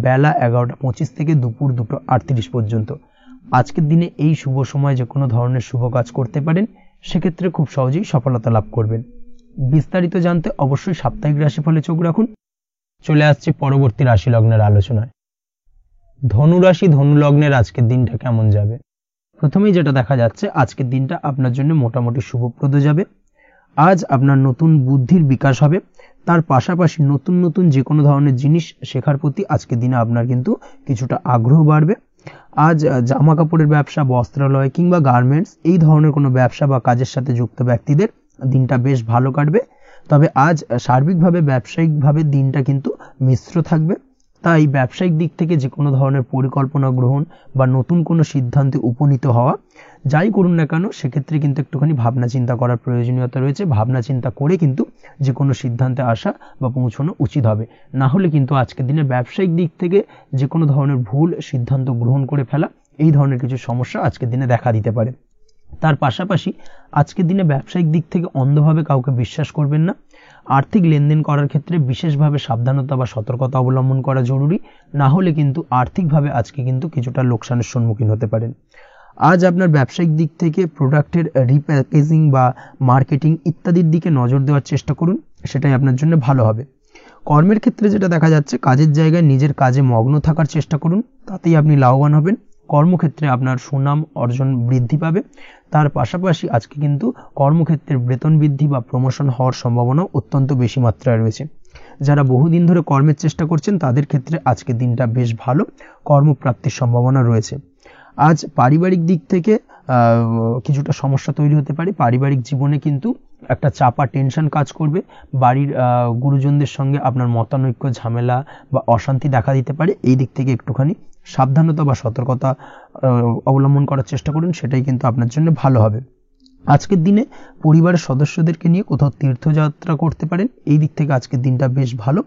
S1: বেলা 11:25 থেকে দুপুর 2:38 পর্যন্ত। আজকের দিনে এই শুভ সময় যে কোনো ধরনের শুভ কাজ করতে পারেন, সেক্ষেত্রে খুব সহজেই সফলতা লাভ করবেন। বিস্তারিত জানতে অবশ্যই সাপ্তাহিক রাশিফলে চোখ রাখুন। চলে আসছে পরবর্তী রাশি লগ্নের আলোচনায়। ধনু রাশি, ধনু লগ্নের আজকের দিনটা কেমন যাবে? প্রথমেই যেটা দেখা যাচ্ছে, আজকের দিনটা আপনার জন্য মোটামুটি শুভপ্রদ যাবে। আজ আপনার নতুন বুদ্ধির বিকাশ হবে, তার পাশাপাশি নতুন নতুন যে কোনো ধরনের জিনিস শেখার প্রতি আজকের দিনে আপনার কিন্তু কিছুটা আগ্রহ বাড়বে। আজ জামা কাপড়ের ব্যবসা, বস্ত্রালয় কিংবা গার্মেন্টস এই ধরনের কোনো ব্যবসা বা কাজের সাথে যুক্ত ব্যক্তিদের দিনটা বেশ ভালো কাটবে। তবে আজ সার্বিকভাবে ব্যবসায়িকভাবে দিনটা কিন্তু মিশ্র থাকবে, তাই ব্যবসায়িক দিক থেকে যে কোনো ধরনের পরিকল্পনা গ্রহণ বা নতুন কোনো সিদ্ধান্তে উপনীত হওয়া, যাই করুন না কেন, সেক্ষেত্রে কিন্তু একটুখানি ভাবনা চিন্তা করার প্রয়োজনীয়তা রয়েছে। ভাবনা চিন্তা করে কিন্তু যে কোনো সিদ্ধান্তে আসা বা পৌঁছানো উচিত হবে, না হলে কিন্তু আজকের দিনে ব্যবসায়িক দিক থেকে যে কোনো ধরনের ভুল সিদ্ধান্ত গ্রহণ করে ফেলা, এই ধরনের কিছু সমস্যা আজকের দিনে দেখা দিতে পারে। তার পাশাপাশি আজকের দিনে ব্যবসায়িক দিক থেকে অন্ধভাবে কাউকে বিশ্বাস করবেন না। আর্থিক লেনদেন করার ক্ষেত্রে বিশেষভাবে সাবধানতা বা সতর্কতা অবলম্বন করা জরুরি, না হলে কিন্তু আর্থিকভাবে আজকে কিন্তু কিছুটা লোকসানের সম্মুখীন হতে পারেন। আজ আপনার ব্যবসায়িক দিক থেকে প্রোডাক্টের রিপ্যাকেজিং বা মার্কেটিং ইত্যাদির দিকে নজর দেওয়ার চেষ্টা করুন, সেটাই আপনার জন্য ভালো হবে। কর্মের ক্ষেত্রে যেটা দেখা যাচ্ছে, কাজের জায়গায় নিজের কাজে মগ্ন থাকার চেষ্টা করুন, তাতেই আপনি লাভবান হবেন। কর্মক্ষেত্রে আপনার সুনাম অর্জন বৃদ্ধি পাবে। তার পাশাপাশি আজকে কিন্তু কর্মক্ষেত্রের বেতন বৃদ্ধি বা প্রমোশন হওয়ার সম্ভাবনা অত্যন্ত বেশি মাত্রায় রয়েছে। যারা বহুদিন ধরে কর্মের চেষ্টা করছেন তাদের ক্ষেত্রে আজকের দিনটা বেশ ভালো, কর্মপ্রাপ্তির সম্ভাবনা রয়েছে। আজ পারিবারিক দিক থেকে কিছুটা সমস্যা তৈরি হতে পারে। পারিবারিক জীবনে কিন্তু একটা চাপা টেনশন কাজ করবে। বাড়ির গুরুজনদের সঙ্গে আপনার মতানৈক্য, ঝামেলা বা অশান্তি দেখা দিতে পারে। এই দিক থেকে একটুখানি সাবধানতা বা সতর্কতা অবলম্বন করার চেষ্টা করুন, সেটাই কিন্তু আপনার জন্য ভালো হবে। আজকের দিনে পরিবারের সদস্যদেরকে নিয়ে কোথাও তীর্থযাত্রা করতে পারেন। এই দিক থেকে আজকের দিনটা বেশ ভালো।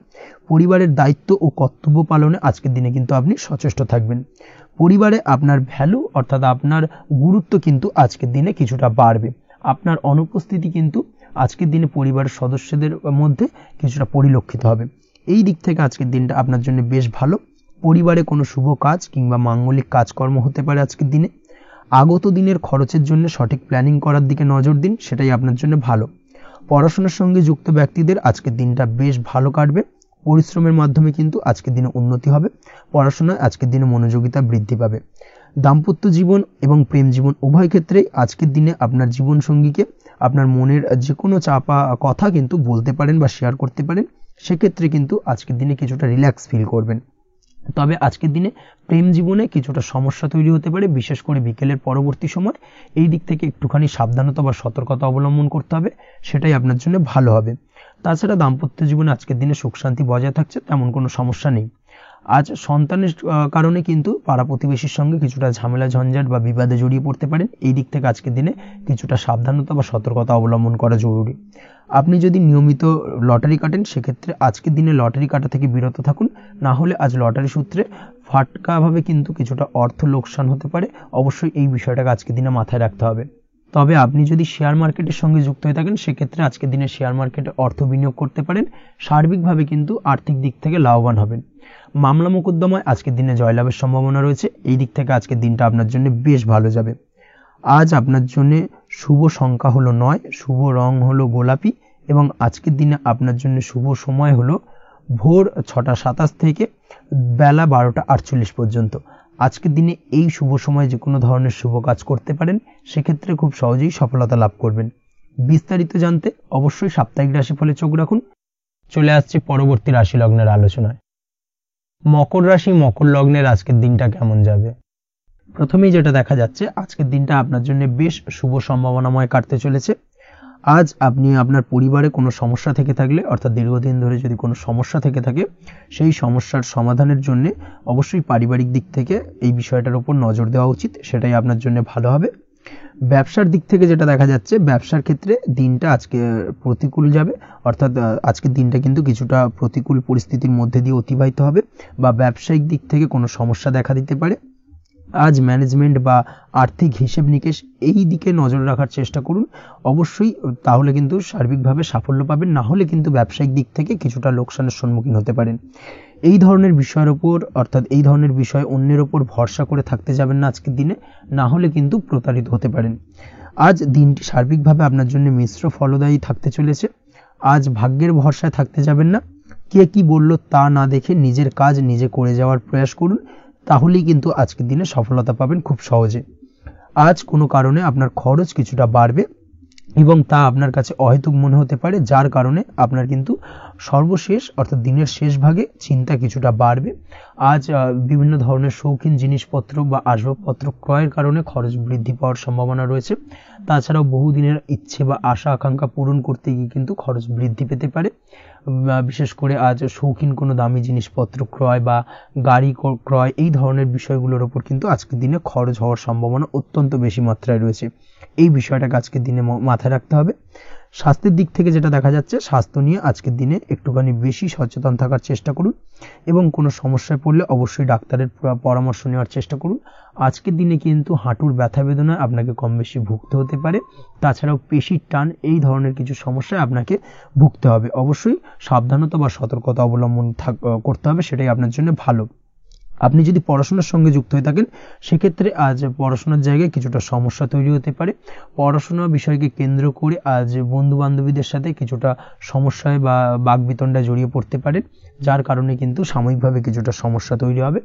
S1: পরিবারের দায়িত্ব ও কর্তব্য পালনে আজকের দিনে কিন্তু আপনি সচেষ্ট থাকবেন। পরিবারে আপনার ভ্যালু অর্থাৎ আপনার গুরুত্ব কিন্তু আজকের দিনে কিছুটা বাড়বে। আপনার অনুপস্থিতি কিন্তু আজকের দিনে পরিবারের সদস্যদের মধ্যে কিছুটা পরিলক্ষিত হবে। এই দিক থেকে আজকের দিনটা আপনার জন্য বেশ ভালো। পরিবারে কোনো শুভ কাজ কিংবা মাঙ্গলিক কাজকর্ম হতে পারে আজকের দিনে। আগত দিনের খরচের জন্য সঠিক প্ল্যানিং করার দিকে নজর দিন, সেটাই আপনার জন্য ভালো। পড়াশোনার সঙ্গে যুক্ত ব্যক্তিদের আজকের দিনটা বেশ ভালো কাটবে। পরিশ্রমের মাধ্যমে কিন্তু আজকের দিনে উন্নতি হবে। পড়াশোনায় আজকের দিনে মনোযোগিতা বৃদ্ধি পাবে। দাম্পত্য জীবন এবং প্রেম জীবন উভয় ক্ষেত্রেই আজকের দিনে আপনার জীবনসঙ্গীকে আপনার মনের যে কোনো চাপা কথা কিন্তু বলতে পারেন বা শেয়ার করতে পারেন। সেক্ষেত্রে কিন্তু আজকের দিনে কিছুটা রিল্যাক্স ফিল করবেন। তবে আজকের দিনে প্রেম জীবনে কিছুটা সমস্যা তৈরি হতে পারে, বিশেষ করে বিকেলের পরবর্তী সময়। এই দিক থেকে একটুখানি সাবধানতা বা সতর্কতা অবলম্বন করতে হবে, সেটাই আপনার জন্য ভালো হবে। তাছাড়া দাম্পত্য জীবনে আজকের দিনে সুখ শান্তি বজায় থাকছে, তেমন কোনো সমস্যা নেই। আজ সন্তানের কারণে কিন্তু পাড়া প্রতিবেশীর সঙ্গে কিছুটা ঝামেলা ঝঞ্ঝাট বা বিবাদে জড়িয়ে পড়তে পারেন। এই দিক থেকে আজকের দিনে কিছুটা সাবধানতা বা সতর্কতা অবলম্বন করা জরুরি। আপনি যদি নিয়মিত লটারি কাটেন সেক্ষেত্রে আজকের দিনে লটারি কাটা থেকে বিরত থাকুন, না হলে আজ লটারি সূত্রে ফাটকাভাবে কিন্তু কিছুটা অর্থ লোকসান হতে পারে। অবশ্যই এই বিষয়টাকে আজকের দিনে মাথায় রাখতে হবে। তবে আপনি যদি শেয়ার মার্কেটের সঙ্গে যুক্ত হয়ে থাকেন সেক্ষেত্রে আজকের দিনে শেয়ার মার্কেটে অর্থ বিনিয়োগ করতে পারেন। সার্বিকভাবে কিন্তু আর্থিক দিক থেকে লাভবান হবেন। মামলা মোকদ্দমায় আজকের দিনে জয়লাভের সম্ভাবনা রয়েছে। এই দিক থেকে আজকের দিনটা আপনার জন্য বেশ ভালো যাবে। আজ আপনার জন্য শুভ সংখ্যা হলো 9, শুভ রং হলো গোলাপি এবং আজকের দিনে আপনার জন্য শুভ সময় হলো ভোর 6টা 27 থেকে বেলা 12টা 48 পর্যন্ত। আজকের দিনে এই শুভ সময় যে কোনো ধরনের শুভ কাজ করতে পারেন, সেক্ষেত্রে খুব সহজেই সফলতা লাভ করবেন। বিস্তারিত জানতে অবশ্যই সাপ্তাহিক রাশিফলে চোখ রাখুন। চলে আসছে পরবর্তী রাশি লগ্নের আলোচনায়। মকর রাশি মকর লগ্নের আজকের দিনটা কেমন যাবে? প্রথমেই যেটা দেখা যাচ্ছে, আজকের দিনটা আপনার জন্য বেশ শুভ সম্ভাবনাময় কাটতে চলেছে। আজ আপনি আপনার পরিবারে কোনো সমস্যা থেকে থাকলে, অর্থাৎ দীর্ঘদিন ধরে যদি কোনো সমস্যা থেকে থাকে, সেই সমস্যার সমাধানের জন্য অবশ্যই পারিবারিক দিক থেকে এই বিষয়টার উপর নজর দেওয়া উচিত, সেটাই আপনার জন্য ভালো হবে। ব্যবসার দিক থেকে যেটা দেখা যাচ্ছে, ব্যবসার ক্ষেত্রে দিনটা আজকে প্রতিকূল যাবে, অর্থাৎ আজকের দিনটা কিন্তু কিছুটা প্রতিকূল পরিস্থিতির মধ্যে দিয়ে অতিবাহিত হবে বা ব্যবসায়িক দিক থেকে কোনো সমস্যা দেখা দিতে পারে। আজ ম্যানেজমেন্ট বা আর্থিক হিসেব নিকেশ এই দিকে নজর রাখার চেষ্টা করুন অবশ্যই, তাহলে কিন্তু সার্বিকভাবে সাফল্য পাবেন। না হলে কিন্তু ব্যবসায়িক দিক থেকে কিছুটা লোকসানের সম্মুখীন হতে পারেন। এই ধরনের বিষয়ের ওপর, অর্থাৎ এই ধরনের বিষয় অন্যের ওপর ভরসা করে থাকতে যাবেন না আজকের দিনে, না হলে কিন্তু প্রতারিত হতে পারেন। আজ দিনটি সার্বিকভাবে আপনার জন্য মিশ্র ফলদায়ী থাকতে চলেছে। আজ ভাগ্যের ভরসায় থাকতে যাবেন না। কে কি বলল তা না দেখে নিজের কাজ নিজে করে যাওয়ার প্রয়াস করুন, তাহলেই কিন্তু আজকের দিনে সফলতা পাবেন খুব সহজে। আজ কোনো কারণে আপনার খরচ কিছুটা বাড়বে এবং তা আপনার কাছে অহেতুক মনে হতে পারে, যার কারণে আপনার কিন্তু সর্বশেষ অর্থাৎ দিনের শেষ ভাগে চিন্তা কিছুটা বাড়বে। আজ বিভিন্ন ধরনের শৌখিন জিনিসপত্র বা আসবাবপত্র ক্রয়ের কারণে খরচ বৃদ্ধি পাওয়ার সম্ভাবনা রয়েছে। তাছাড়াও বহুদিনের ইচ্ছে বা আশা আকাঙ্ক্ষা পূরণ করতে গিয়ে কিন্তু খরচ বৃদ্ধি পেতে পারে। বিশেষ করে আজ শৌখিন কোনো দামি জিনিসপত্র ক্রয় বা গাড়ি ক্রয় এই ধরনের বিষয়গুলোর ওপর কিন্তু আজকের দিনে খরচ হওয়ার সম্ভাবনা অত্যন্ত বেশি মাত্রায় রয়েছে। এই বিষয়টাকে আজকের দিনে মাথায় রাখতে হবে। স্বাস্থ্যের দিক থেকে যেটা দেখা যাচ্ছে, স্বাস্থ্য নিয়ে আজকের দিনে একটুখানি বেশি সচেতন থাকার চেষ্টা করুন এবং কোনো সমস্যায় পড়লে অবশ্যই ডাক্তারের পরামর্শ নেওয়ার চেষ্টা করুন। আজকের দিনে কিন্তু হাঁটুর ব্যথা বেদনায় আপনাকে কম বেশি ভুগতে হতে পারে। তাছাড়াও পেশির টান এই ধরনের কিছু সমস্যায় আপনাকে ভুগতে হবে। অবশ্যই সাবধানতা বা সতর্কতা অবলম্বন করতে হবে, সেটাই আপনার জন্য ভালো। আপনি যদি পড়াশোনার সঙ্গে যুক্ত হয়ে থাকেন সেক্ষেত্রে আজ পড়াশোনার জায়গায় কিছুটা সমস্যা তৈরি হতে পারে। পড়াশোনা বিষয়কে কেন্দ্র করে আজ বন্ধু বান্ধবীদের সাথে কিছুটা সমস্যায় বা বাকবিতণ্ডায় জড়িয়ে পড়তে পারেন, যার কারণে কিন্তু সাময়িকভাবে কিছুটা সমস্যা তৈরি হবে।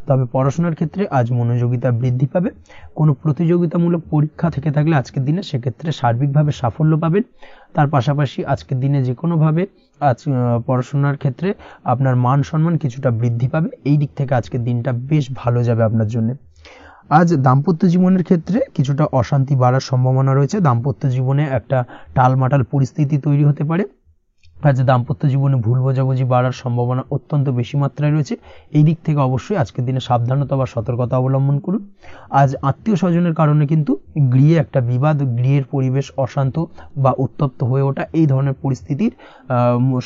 S1: তবে পড়াশোনার ক্ষেত্রে আজ মনোযোগিতা বৃদ্ধি পাবে। কোনো প্রতিযোগিতামূলক পরীক্ষা থেকে থাকলে আজকের দিনে সেক্ষেত্রে সার্বিকভাবে সাফল্য পাবেন। তার পাশাপাশি আজকের দিনে যে কোনোভাবে আজ পড়াশোনার ক্ষেত্রে আপনার মান সম্মান কিছুটা বৃদ্ধি পাবে। এই দিক থেকে আজকের দিনটা বেশ ভালো যাবে আপনার জন্য। আজ দাম্পত্য জীবনের ক্ষেত্রে কিছুটা অশান্তি বাড়ার সম্ভাবনা রয়েছে। দাম্পত্য জীবনে একটা টালমাটাল পরিস্থিতি তৈরি হতে পারে। আজ দাম্পত্য জীবনে ভুল বোঝাবুঝি বাড়ার সম্ভাবনা অত্যন্ত বেশি মাত্রায় রয়েছে। এই দিক থেকে অবশ্যই আজকের দিনে সাবধানতা বা সতর্কতা অবলম্বন করুন। আজ আত্মীয় স্বজনের কারণে কিন্তু গৃহে একটা বিবাদ, গৃহের পরিবেশ অশান্ত বা উত্তপ্ত হয়ে ওঠা, এই ধরনের পরিস্থিতির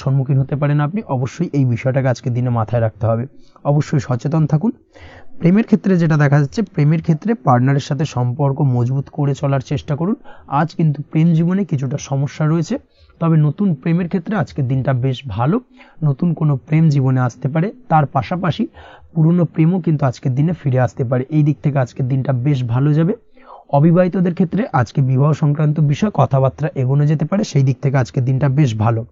S1: সম্মুখীন হতে পারেন আপনি। অবশ্যই এই বিষয়টাকে আজকের দিনে মাথায় রাখতে হবে। অবশ্যই সচেতন থাকুন। প্রেমের ক্ষেত্রে যেটা দেখা যাচ্ছে, প্রেমের ক্ষেত্রে পার্টনারের সাথে সম্পর্ক মজবুত করে চলার চেষ্টা করুন। আজ কিন্তু প্রেম জীবনে কিছুটা সমস্যা রয়েছে, তবে নতুন প্রেমের ক্ষেত্রে আজকের দিনটা বেশ ভালো। নতুন কোনো প্রেম জীবনে আসতে পারে, তার পাশাপাশি পুরনো প্রেমও কিন্তু আজকের দিনে ফিরে আসতে পারে। এই দিক থেকে আজকের দিনটা বেশ ভালো যাবে। অবিবাহিতদের ক্ষেত্রে আজকে বিবাহ সংক্রান্ত বিষয় কথাবার্তা এগোনো যেতে পারে, সেই দিক থেকে আজকের দিনটা বেশ ভালো।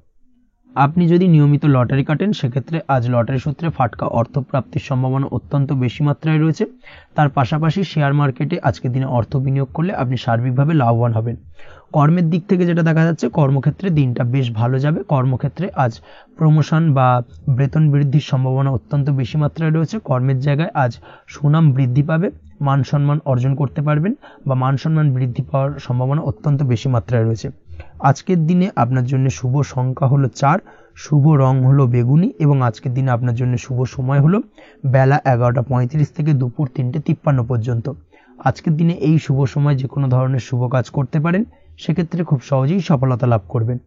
S1: আপনি যদি নিয়মিত লটারি কাটেন, সেক্ষেত্রে আজ লটারি সূত্রে ফাটকা অর্থপ্রাপ্তির সম্ভাবনা অত্যন্ত বেশি মাত্রায় রয়েছে। তার পাশাপাশি শেয়ার মার্কেটে আজকের দিনে অর্থ বিনিয়োগ করলে আপনি সার্বিকভাবে লাভবান হবেন। কর্মের দিক থেকে যেটা দেখা যাচ্ছে, কর্মক্ষেত্রে দিনটা বেশ ভালো যাবে। কর্মক্ষেত্রে আজ প্রমোশন বা বেতন বৃদ্ধির সম্ভাবনা অত্যন্ত বেশি মাত্রায় রয়েছে। কর্মের জায়গায় আজ সুনাম বৃদ্ধি পাবে, মান সম্মান অর্জন করতে পারবেন বা মান সম্মান বৃদ্ধি পাওয়ার সম্ভাবনা অত্যন্ত বেশি মাত্রায় রয়েছে। আজকের দিনে আপনার জন্য শুভ সংখ্যা হলো 4, শুভ রং হলো বেগুনি এবং আজকের দিনে আপনার জন্য শুভ সময় হলো বেলা 11:35 থেকে দুপুর 3:53 পর্যন্ত। আজকের দিনে এই শুভ সময় যে কোনো ধরনের শুভ কাজ করতে পারেন, সেক্ষেত্রে খুব সহজেই সফলতা লাভ করবেন।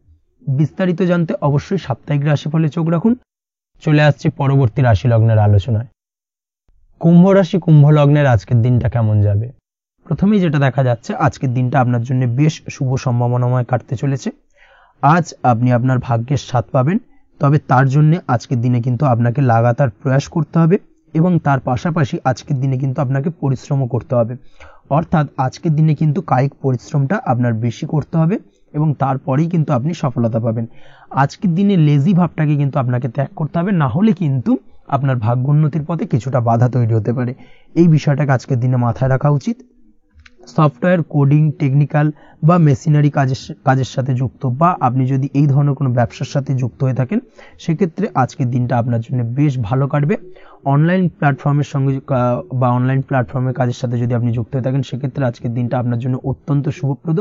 S1: বিস্তারিত জানতে অবশ্যই সাপ্তাহিক রাশিফলে চোখ রাখুন। চলে আসছে পরবর্তী রাশি লগ্নের আলোচনায়। কুম্ভ রাশি, কুম্ভ লগ্নের আজকের দিনটা কেমন যাবে? প্রথমেই যেটা দেখা যাচ্ছে, আজকের দিনটা আপনার জন্য বেশ শুভ সম্ভাবনাময় কাটতে চলেছে। আজ আপনি আপনার ভাগ্যের স্বাদ পাবেন, তবে তার জন্য আজকের দিনে কিন্তু আপনাকে লাগাতার প্রয়াস করতে হবে এবং তার পাশাপাশি আজকের দিনে কিন্তু আপনাকে পরিশ্রমও করতে হবে। অর্থাৎ আজকের দিনে কিন্তু কায়িক পরিশ্রমটা আপনার বেশি করতে হবে এবং তারপরেই কিন্তু আপনি সফলতা পাবেন। আজকের দিনে লেজি ভাবটাকে কিন্তু আপনাকে ত্যাগ করতে হবে, না হলে কিন্তু আপনার ভাগ্যোন্নতির পথে কিছুটা বাধা তৈরি হতে পারে। এই বিষয়টাকে আজকের দিনে মাথায় রাখা উচিত। সফটওয়্যার, কোডিং, টেকনিক্যাল বা মেশিনারি কাজের সাথে যুক্ত বা আপনি যদি এই ধরনের কোনো ব্যবসার সাথে যুক্ত হয়ে থাকেন, সেক্ষেত্রে আজকের দিনটা আপনার জন্য বেশ ভালো কাটবে। অনলাইন প্ল্যাটফর্মের সঙ্গে বা অনলাইন প্ল্যাটফর্মের কাজের সাথে যদি আপনি যুক্ত হয়ে থাকেন, সেক্ষেত্রে আজকের দিনটা আপনার জন্য অত্যন্ত শুভপ্রদ।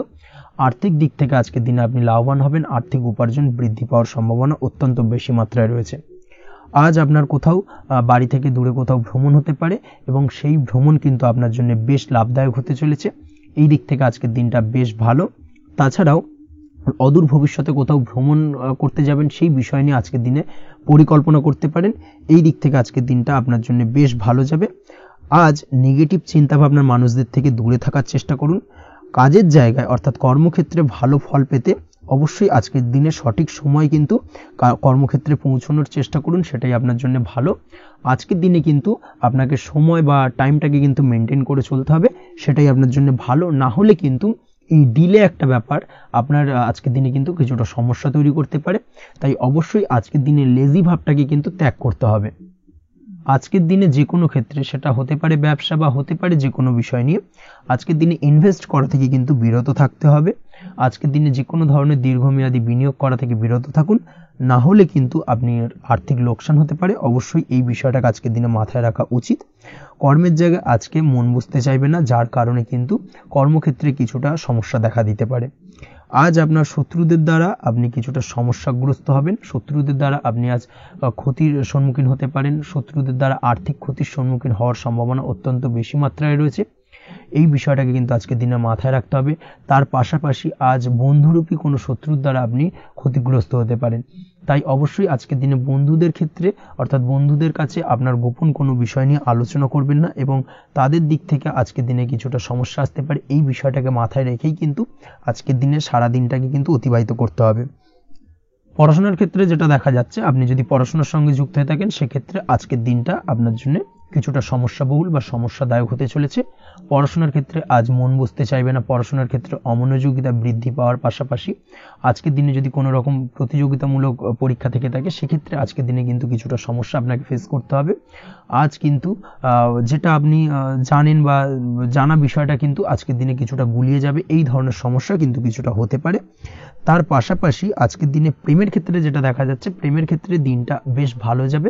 S1: আর্থিক দিক থেকে আজকের দিনে আপনি লাভবান হবেন। আর্থিক উপার্জন বৃদ্ধি পাওয়ার সম্ভাবনা অত্যন্ত বেশি মাত্রায় রয়েছে। আজ আপনার কোথাও বাড়ি থেকে দূরে কোথাও ভ্রমণ হতে পারে এবং সেই ভ্রমণ কিন্তু আপনার জন্য বেশ লাভদায়ক হতে চলেছে। এই দিক থেকে আজকের দিনটা বেশ ভালো। তাছাড়াও অদূর ভবিষ্যতে কোথাও ভ্রমণ করতে যাবেন, সেই বিষয় নিয়ে আজকের দিনে পরিকল্পনা করতে পারেন। এই দিক থেকে আজকের দিনটা আপনার জন্য বেশ ভালো যাবে। আজ নেগেটিভ চিন্তাভাবনার মানুষদের থেকে দূরে থাকার চেষ্টা করুন। কাজের জায়গায় অর্থাৎ কর্মক্ষেত্রে ভালো ফল পেতে অবশ্যই আজকের দিনে সঠিক সময় কিন্তু কর্মক্ষেত্রে পৌঁছানোর চেষ্টা করুন, সেটাই আপনার জন্য ভালো। আজকের দিনে কিন্তু আপনাকে সময় বা টাইমটাকে কিন্তু মেনটেন করে চলতে হবে, সেটাই আপনার জন্য ভালো। না হলে কিন্তু এই ডিলে একটা ব্যাপার আপনার আজকের দিনে কিন্তু কিছুটা সমস্যা তৈরি করতে পারে। তাই অবশ্যই আজকের দিনে লেজি ভাবটাকে কিন্তু ত্যাগ করতে হবে। আজকের দিনে যে কোনো ক্ষেত্রে, সেটা হতে পারে ব্যবসা বা হতে পারে যে কোনো বিষয় নিয়ে, আজকের দিনে ইনভেস্ট করা থেকে কিন্তু বিরত থাকতে হবে। আজকের দিনে যে কোনো ধরনের দীর্ঘমেয়াদী বিনিয়োগ করা থেকে বিরত থাকুন, না হলে কিন্তু আপনি আর্থিক লোকসান হতে পারে। অবশ্যই এই বিষয়টাকে আজকের দিনে মাথায় রাখা উচিত। কর্মের জায়গায় আজকে মন বসতে চাইবে না, যার কারণে কিন্তু কর্মক্ষেত্রে কিছুটা সমস্যা দেখা দিতে পারে। আজ আপনার শত্রুদের দ্বারা আপনি কিছুটা সমস্যাগ্রস্ত হবেন। শত্রুদের দ্বারা আপনি আজ ক্ষতির সম্মুখীন হতে পারেন। শত্রুদের দ্বারা আর্থিক ক্ষতির সম্মুখীন হওয়ার সম্ভাবনা অত্যন্ত বেশি মাত্রায় রয়েছে। এই বিষয়টাকে কিন্তু আজকের দিনে মাথায় রাখতে হবে। তার পাশাপাশি আজ বন্ধুরূপী কোনো শত্রুর দ্বারা আপনি ক্ষতিগ্রস্ত হতে পারেন। তাই অবশ্যই আজকের দিনে বন্ধুদের ক্ষেত্রে অর্থাৎ বন্ধুদের কাছে আপনার গোপন কোনো বিষয় নিয়ে আলোচনা করবেন না এবং তাদের দিক থেকে আজকের দিনে কিছুটা সমস্যা আসতে পারে। এই বিষয়টাকে মাথায় রেখেই কিন্তু আজকের দিনে সারা দিনটাকে কিন্তু অতিবাহিত করতে হবে। পড়াশোনার ক্ষেত্রে যেটা দেখা যাচ্ছে, আপনি যদি পড়াশোনার সঙ্গে যুক্ত হয়ে থাকেন, সেক্ষেত্রে আজকের দিনটা আপনার জন্য কিছুটা সমস্যাবহুল বা সমস্যাদায়ক হতে চলেছে। পড়াশোনার ক্ষেত্রে আজ মন বসতে চাইবে না। পড়াশোনার ক্ষেত্রে অমনোযোগিতা বৃদ্ধি পাওয়ার পাশাপাশি আজকের দিনে যদি কোনো রকম প্রতিযোগিতামূলক পরীক্ষা থেকে থাকে, সেক্ষেত্রে আজকের দিনে কিন্তু কিছুটা সমস্যা আপনাকে ফেস করতে হবে। আজ কিন্তু যেটা আপনি জানেন বা জানা বিষয়টা কিন্তু আজকের দিনে কিছুটা গুলিয়ে যাবে। এই ধরনের সমস্যা কিন্তু কিছুটা হতে পারে। তার পাশাপাশি আজকের দিনে প্রেমের ক্ষেত্রে যেটা দেখা যাচ্ছে, প্রেমের ক্ষেত্রে দিনটা বেশ ভালো যাবে।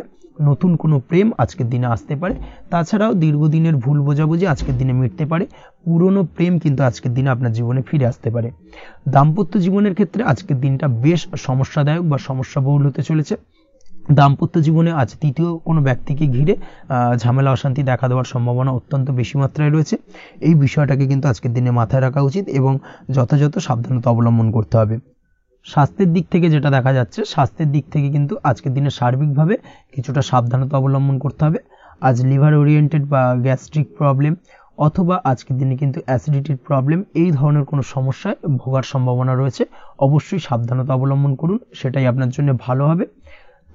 S1: নতুন কোনো প্রেম আজকের দিনে আসতে পারে। তাছাড়াও দীর্ঘদিনের ভুল বোঝাবুঝি আজকের দিনে মিটতে পারে। পুরনো প্রেম কিন্তু আজকের দিনে আপনার জীবনে ফিরে আসতে পারে। দাম্পত্য জীবনের ক্ষেত্রে আজকের দিনটা বেশ সমস্যাদায়ক বা সমস্যাবহুল হতে চলেছে। দাম্পত্য জীবনে আজ তৃতীয় কোনো ব্যক্তিকে ঘিরে ঝামেলা অশান্তি দেখা দেওয়ার সম্ভাবনা অত্যন্ত বেশি মাত্রায় রয়েছে। এই বিষয়টাকে কিন্তু আজকের দিনে মাথায় রাখা উচিত এবং যথাযথ সাবধানতা অবলম্বন করতে হবে। স্বাস্থ্যের দিক থেকে যেটা দেখা যাচ্ছে, স্বাস্থ্যের দিক থেকে কিন্তু আজকের দিনে সার্বিকভাবে কিছুটা সাবধানতা অবলম্বন করতে হবে। আজ লিভার ওরিয়েন্টেড বা গ্যাস্ট্রিক প্রবলেম অথবা আজকের দিনে কিন্তু অ্যাসিডিটির প্রবলেম, এই ধরনের কোনো সমস্যায় ভোগার সম্ভাবনা রয়েছে। অবশ্যই সাবধানতা অবলম্বন করুন, সেটাই আপনার জন্য ভালো হবে।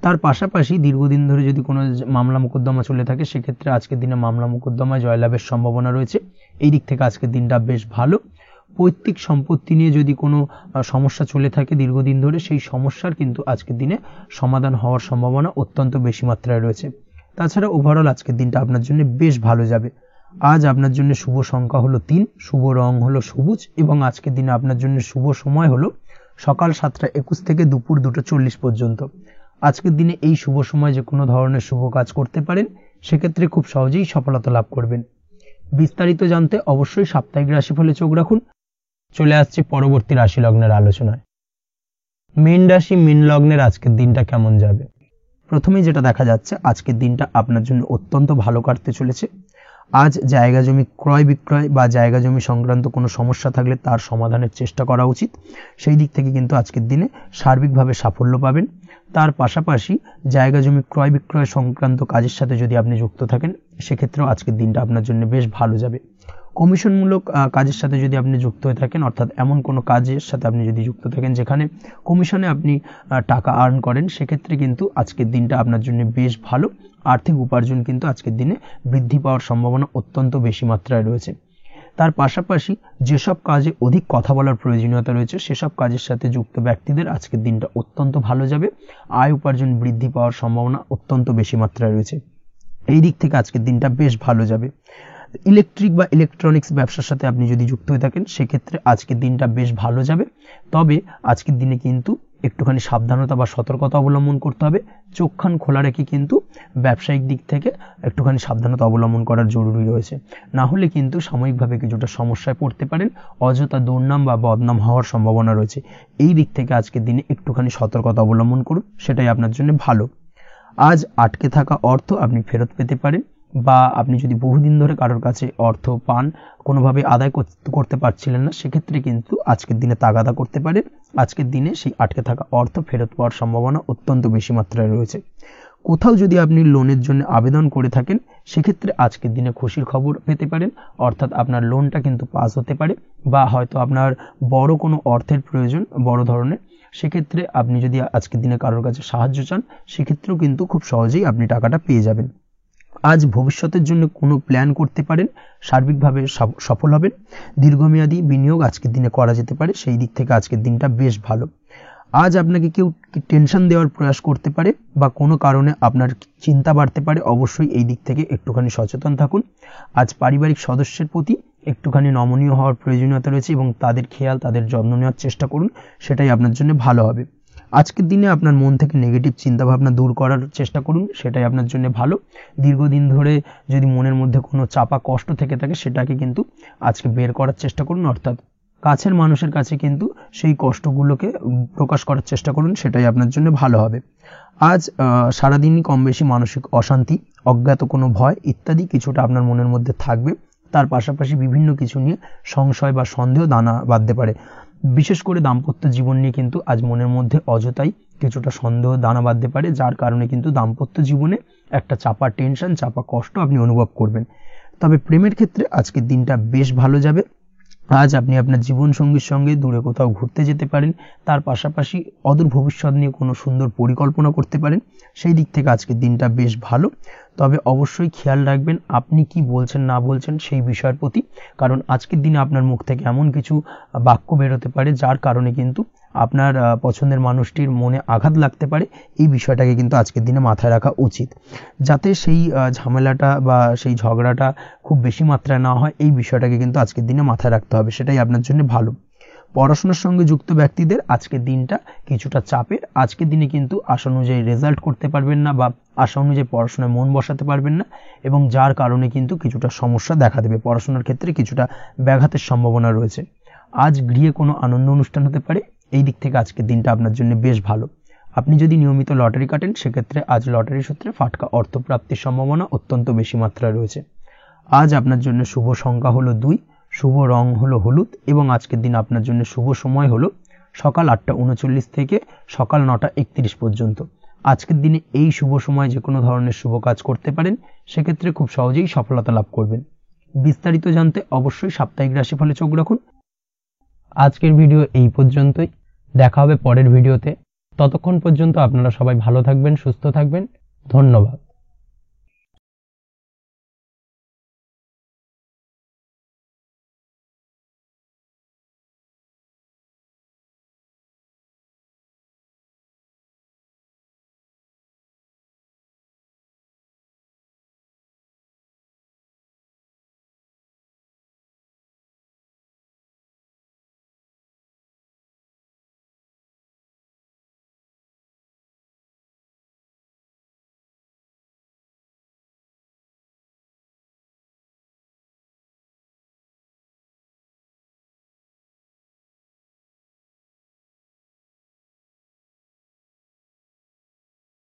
S1: তার পাশাপাশি দীর্ঘদিন ধরে যদি কোনো মামলা মোকদ্দমা চলে থাকে, সেক্ষেত্রে আজকের দিনে মামলা মোকদ্দমায় জয়লাভের সম্ভাবনা রয়েছে। এই দিক থেকে আজকের দিনটা বেশ ভালো। পৈতৃক সম্পত্তি নিয়ে যদি কোনো সমস্যা চলে থাকে দীর্ঘদিন ধরে, সেই সমস্যার কিন্তু আজকের দিনে সমাধান হওয়ার সম্ভাবনা অত্যন্ত বেশি মাত্রায় রয়েছে। তাছাড়া ওভারঅল আজকের দিনটা আপনার জন্য বেশ ভালো যাবে। আজ আপনার জন্য শুভ সংখ্যা হলো 3, শুভ রং হলো সবুজ এবং আজকের দিনে আপনার জন্য শুভ সময় হলো সকাল 7:21 থেকে দুপুর 2:40 পর্যন্ত। আজকের দিনে এই শুভ সময় যে কোনো ধরনের শুভ কাজ করতে পারেন, সেক্ষেত্রে খুব সহজেই সফলতা লাভ করবেন। বিস্তারিত জানতে অবশ্যই সাপ্তাহিক রাশিফলে চোখ রাখুন। চলে আসছে পরবর্তী রাশি লগ্নের আলোচনায়। মীন রাশি মীন লগ্নের আজকের দিনটা কেমন যাবে? প্রথমেই যেটা দেখা যাচ্ছে, আজকের দিনটা আপনার জন্য অত্যন্ত ভালো কাটতে চলেছে। আজ জায়গা জমি ক্রয় বিক্রয় বা জায়গা জমি সংক্রান্ত কোনো সমস্যা থাকলে তার সমাধানের চেষ্টা করা উচিত। সেই দিক থেকে কিন্তু আজকের দিনে সার্বিকভাবে সাফল্য পাবেন। তার পাশাপাশি জায়গা জমি ক্রয় বিক্রয় সংক্রান্ত কাজের সাথে যদি আপনি যুক্ত থাকেন, সেক্ষেত্রেও আজকের দিনটা আপনার জন্য বেশ ভালো যাবে। কমিশনমূলক কাজের সাথে যদি আপনি যুক্ত হয়ে থাকেন, অর্থাৎ এমন কোনো কাজের সাথে আপনি যদি যুক্ত থাকেন যেখানে কমিশনে আপনি টাকা আর্ন করেন, সেক্ষেত্রে কিন্তু আজকের দিনটা আপনার জন্য বেশ ভালো। আর্থিক উপার্জন কিন্তু আজকের দিনে বৃদ্ধি পাওয়ার সম্ভাবনা অত্যন্ত বেশি মাত্রায় রয়েছে। তার পাশাপাশি যেসব কাজে অধিক কথা বলার প্রয়োজনীয়তা রয়েছে, সেসব কাজের সাথে যুক্ত ব্যক্তিদের আজকের দিনটা অত্যন্ত ভালো যাবে। আয় উপার্জন বৃদ্ধি পাওয়ার সম্ভাবনা অত্যন্ত বেশি মাত্রায় রয়েছে। এই দিক থেকে আজকের দিনটা বেশ ভালো যাবে। ইলেকট্রিক বা ইলেকট্রনিক্স ব্যবসার সাথে আপনি যদি যুক্ত হয়ে থাকেন, সেক্ষেত্রে আজকের দিনটা বেশ ভালো যাবে। তবে আজকের দিনে কিন্তু একটুখানি সাবধানতা বা সতর্কতা অবলম্বন করতে হবে। চোখ কান খোলা রেখে কিন্তু ব্যবসায়িক দিক থেকে একটুখানি সাবধানতা অবলম্বন করার জরুরি রয়েছে। না হলে কিন্তু সাময়িকভাবে কিছুটা সমস্যায় পড়তে পারেন, অযথা দুর্নাম বা বদনাম হওয়ার সম্ভাবনা রয়েছে। এই দিক থেকে আজকের দিনে একটুখানি সতর্কতা অবলম্বন করুন, সেটাই আপনার জন্য ভালো। আজ আটকে থাকা অর্থ আপনি ফেরত পেতে পারেন, বা আপনি যদি বহুদিন ধরে কারোর কাছে অর্থ পান, কোনোভাবে আদায় করতে পারছিলেন না, সেক্ষেত্রে কিন্তু আজকের দিনে তাগাদা করতে পারেন। আজকের দিনে সেই আটকে থাকা অর্থ ফেরত পাওয়ার সম্ভাবনা অত্যন্ত বেশি মাত্রায় রয়েছে। কোথাও যদি আপনি লোনের জন্য আবেদন করে থাকেন, সেক্ষেত্রে আজকের দিনে খুশির খবর পেতে পারেন, অর্থাৎ আপনার লোনটা কিন্তু পাস হতে পারে। বা হয়তো আপনার বড় কোনো অর্থের প্রয়োজন, বড় ধরনের, সেক্ষেত্রে আপনি যদি আজকের দিনে কারোর কাছে সাহায্য চান, সেক্ষেত্রেও কিন্তু খুব সহজেই আপনি টাকাটা পেয়ে যাবেন। আজ ভবিষ্যতের জন্য কোনো প্ল্যান করতে পারেন, সার্বিকভাবে সফল হবেন। দীর্ঘমেয়াদী বিনিয়োগ আজকের দিনে করা যেতে পারে, সেই দিক থেকে আজকের দিনটা বেশ ভালো। আজ আপনাকে কেউ টেনশন দেওয়ার প্রয়াস করতে পারে বা কোনো কারণে আপনার চিন্তা বাড়তে পারে, অবশ্যই এই দিক থেকে একটুখানি সচেতন থাকুন। আজ পারিবারিক সদস্যের প্রতি একটুখানি নমনীয় হওয়ার প্রয়োজনীয়তা রয়েছে এবং তাদের খেয়াল, তাদের যত্ন নেওয়ার চেষ্টা করুন, সেটাই আপনার জন্য ভালো হবে। আজকের দিনে আপনার মন থেকে নেগেটিভ চিন্তাভাবনা দূর করার চেষ্টা করুন, সেটাই আপনার জন্য ভালো। দীর্ঘদিন ধরে যদি মনের মধ্যে কোনো চাপা কষ্ট থেকে থাকে, সেটাকে কিন্তু আজকে বের করার চেষ্টা করুন, অর্থাৎ কাছের মানুষের কাছে কিন্তু সেই কষ্টগুলোকে প্রকাশ করার চেষ্টা করুন, সেটাই আপনার জন্য ভালো হবে। আজ সারাদিনই কম বেশি মানসিক অশান্তি, অজ্ঞাত কোনো ভয় ইত্যাদি কিছুটা আপনার মনের মধ্যে থাকবে। তার পাশাপাশি বিভিন্ন কিছু নিয়ে সংশয় বা সন্দেহ দানা বাঁধতে পারে। বিশেষ করে দাম্পত্য জীবন নিয়ে কিন্তু আজ মনের মধ্যে অযথাই কিছুটা সন্দেহ দানা বাঁধতে পারে, যার কারণে কিন্তু দাম্পত্য জীবনে একটা চাপা টেনশন, চাপা কষ্ট আপনি অনুভব করবেন। তবে প্রেমের ক্ষেত্রে আজকের দিনটা বেশ ভালো যাবে। আজ আপনি আপনার জীবনসঙ্গীর সঙ্গে দূরে কোথাও ঘুরতে যেতে পারেন। তার পাশাপাশি অদূর ভবিষ্যৎ নিয়ে কোনো সুন্দর পরিকল্পনা করতে পারেন। সেই দিক থেকে আজকের দিনটা বেশ ভালো। তবে অবশ্যই খেয়াল রাখবেন আপনি কি বলছেন না বলছেন সেই বিষয়ের প্রতি, কারণ আজকের দিনে আপনার মুখ থেকে এমন কিছু বাক্য বেরোতে পারে যার কারণে কিন্তু আপনার পছন্দের মানুষটির মনে আঘাত লাগতে পারে। এই বিষয়টাকে কিন্তু আজকের দিনে মাথায় রাখা উচিত, যাতে সেই ঝামেলাটা বা সেই ঝগড়াটা খুব বেশি মাত্রায় না হয়। এই বিষয়টাকে কিন্তু আজকের দিনে মাথায় রাখতে হবে, সেটাই আপনার জন্য ভালো। পড়াশোনার সঙ্গে যুক্ত ব্যক্তিদের আজকের দিনটা কিছুটা চাপের। আজকের দিনে কিন্তু আশা অনুযায়ী রেজাল্ট করতে পারবেন না বা আশা অনুযায়ী পড়াশোনায় মন বসাতে পারবেন না, এবং যার কারণে কিন্তু কিছুটা সমস্যা দেখা দেবে। পড়াশোনার ক্ষেত্রে কিছুটা ব্যাঘাতের সম্ভাবনা রয়েছে। আজ গৃহে কোনো আনন্দ অনুষ্ঠান হতে পারে, এই দিক থেকে আজকের দিনটা আপনার জন্য বেশ ভালো। আপনি যদি নিয়মিত লটারি কাটেন সেক্ষেত্রে আজ লটারি সূত্রে ফাটকা অর্থপ্রাপ্তির সম্ভাবনা অত্যন্ত বেশি মাত্রায় রয়েছে। আজ আপনার জন্য শুভ সংখ্যা হলো 2, শুভ রং হলো হলুদ, এবং আজকের দিন আপনার জন্য শুভ সময় হলো সকাল 8:39 থেকে সকাল 9:31 পর্যন্ত। আজকের দিনে এই শুভ সময় যে কোনো ধরনের শুভ কাজ করতে পারেন, সেক্ষেত্রে খুব সহজেই সফলতা লাভ করবেন। বিস্তারিত জানতে অবশ্যই সাপ্তাহিক রাশিফলে চোখ রাখুন। আজকের ভিডিও এই পর্যন্তই, দেখা হবে পরের ভিডিওতে। ততক্ষণ পর্যন্ত আপনারা সবাই ভালো থাকবেন, সুস্থ থাকবেন। ধন্যবাদ।